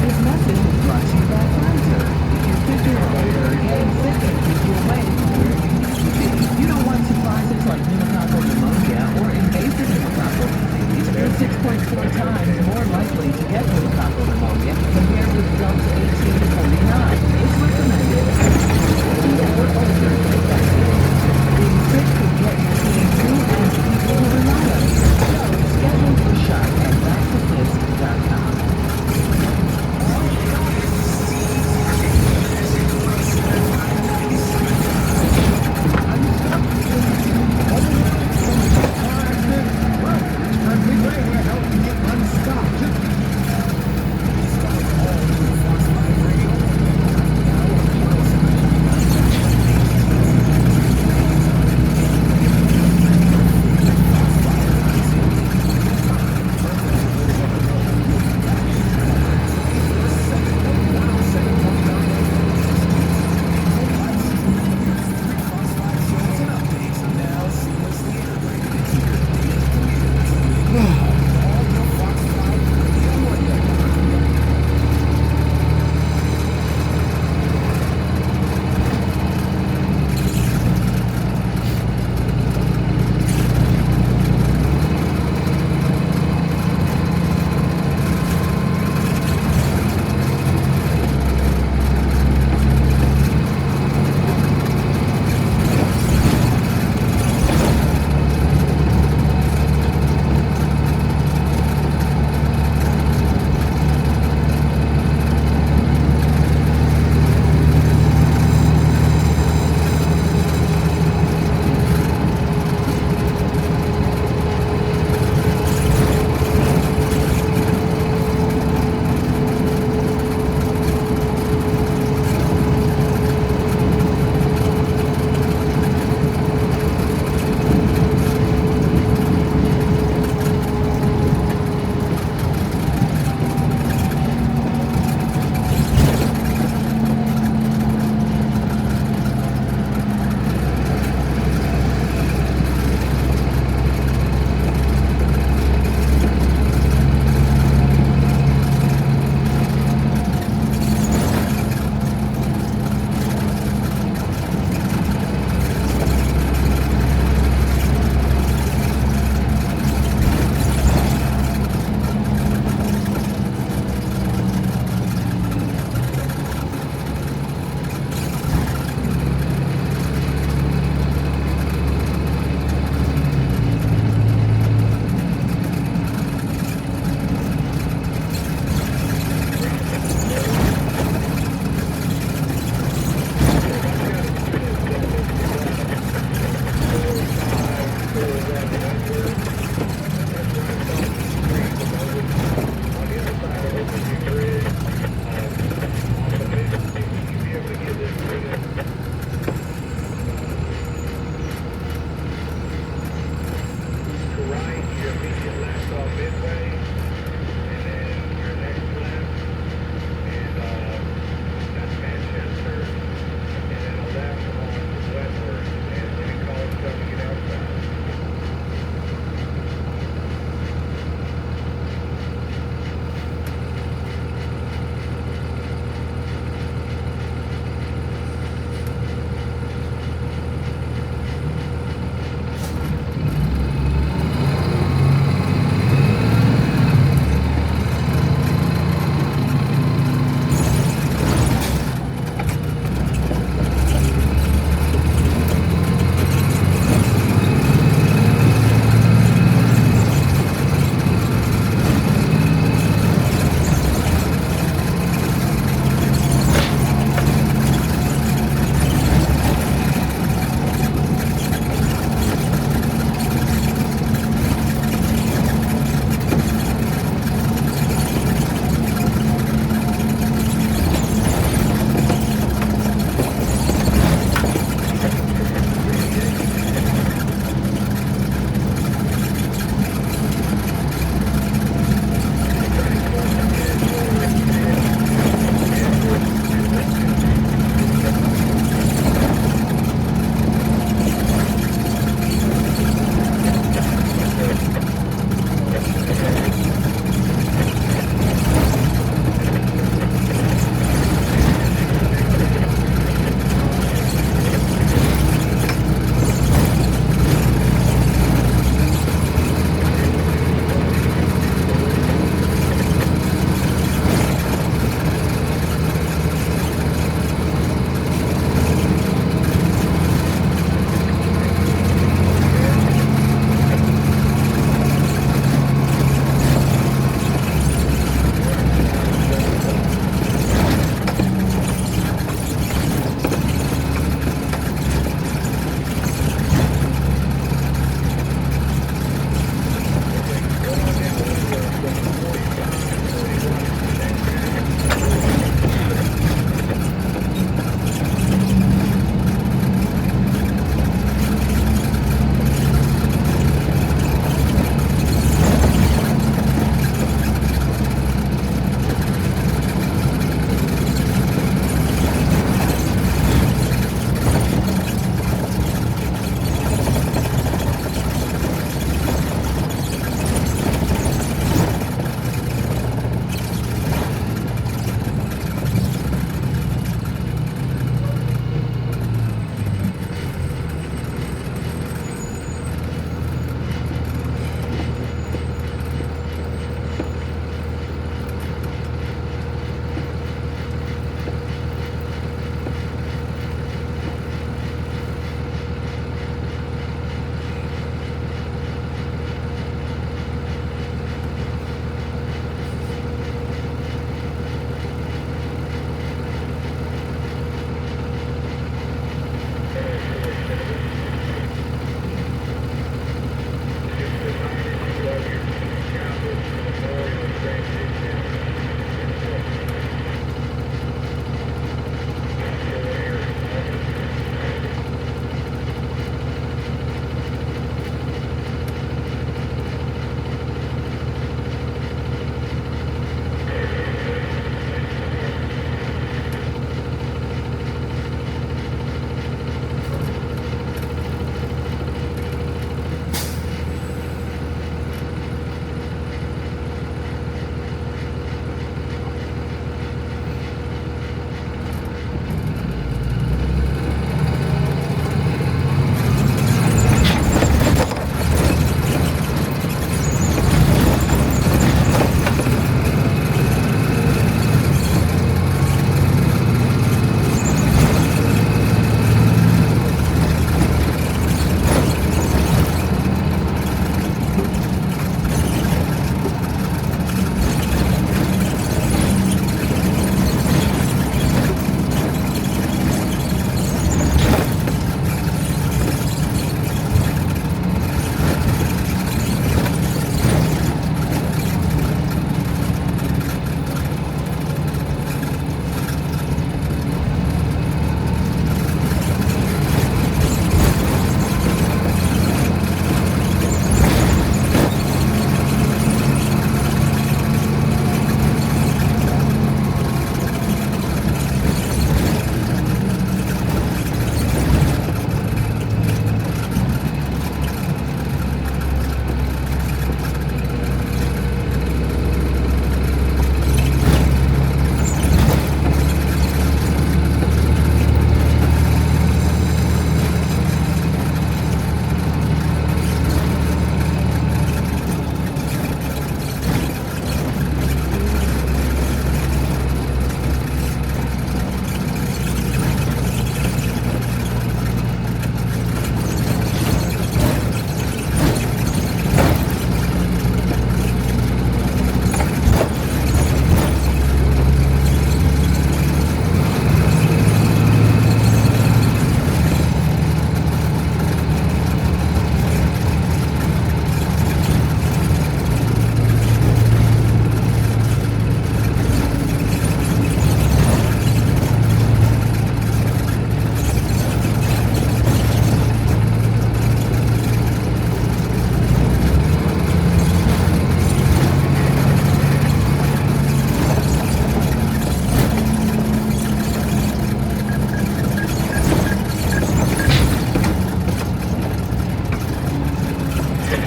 This message is brought to you by Pfizer. If you're 50 or older, getting sick and keep you away from where you used to be. You don't want surprises like pneumococcal pneumonia or invasive pneumococcal disease. They're 6.4 times more likely to get pneumococcal pneumonia compared with adults 18 to 49. It's recommended that people or older get vaccinated. Being sick could get between you and people who rely on you. So schedule your shot at vaccinations.com.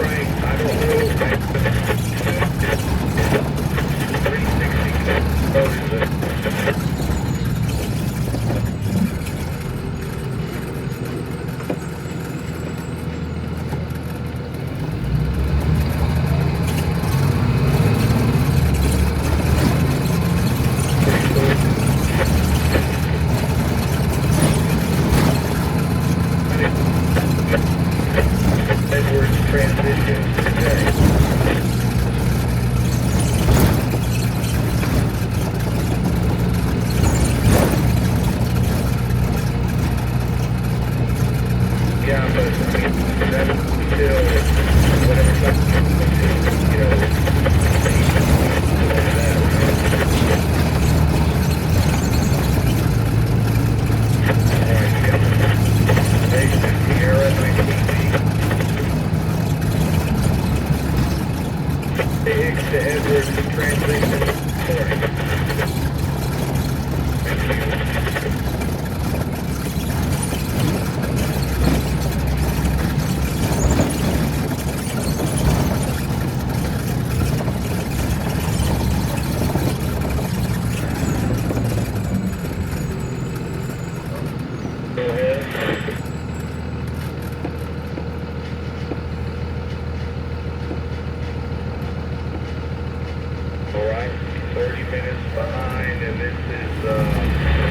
Frank, I don't know. 360. Edwards transition today. Yeah, but I mean, that's still whatever Higgs to Edwards transition morning. Thank you. Go ahead. All right, 30 minutes behind, and this is okay.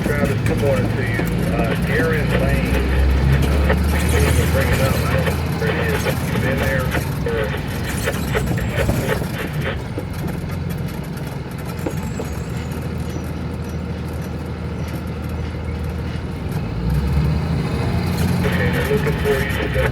Travis, good morning to you. Aaron Lane, we need to bring it up. I don't know where it is. You've been there okay, they're looking for you today.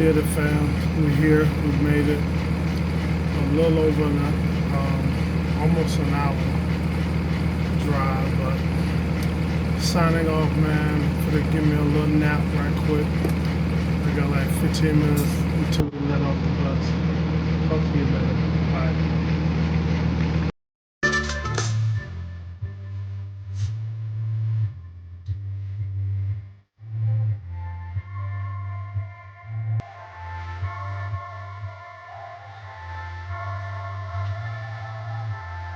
did it, fam. We're here. We made it. A little over almost an hour drive, but signing off, man. For to give me a little nap right quick. I got like 15 minutes until we let off the bus. Talk to you later.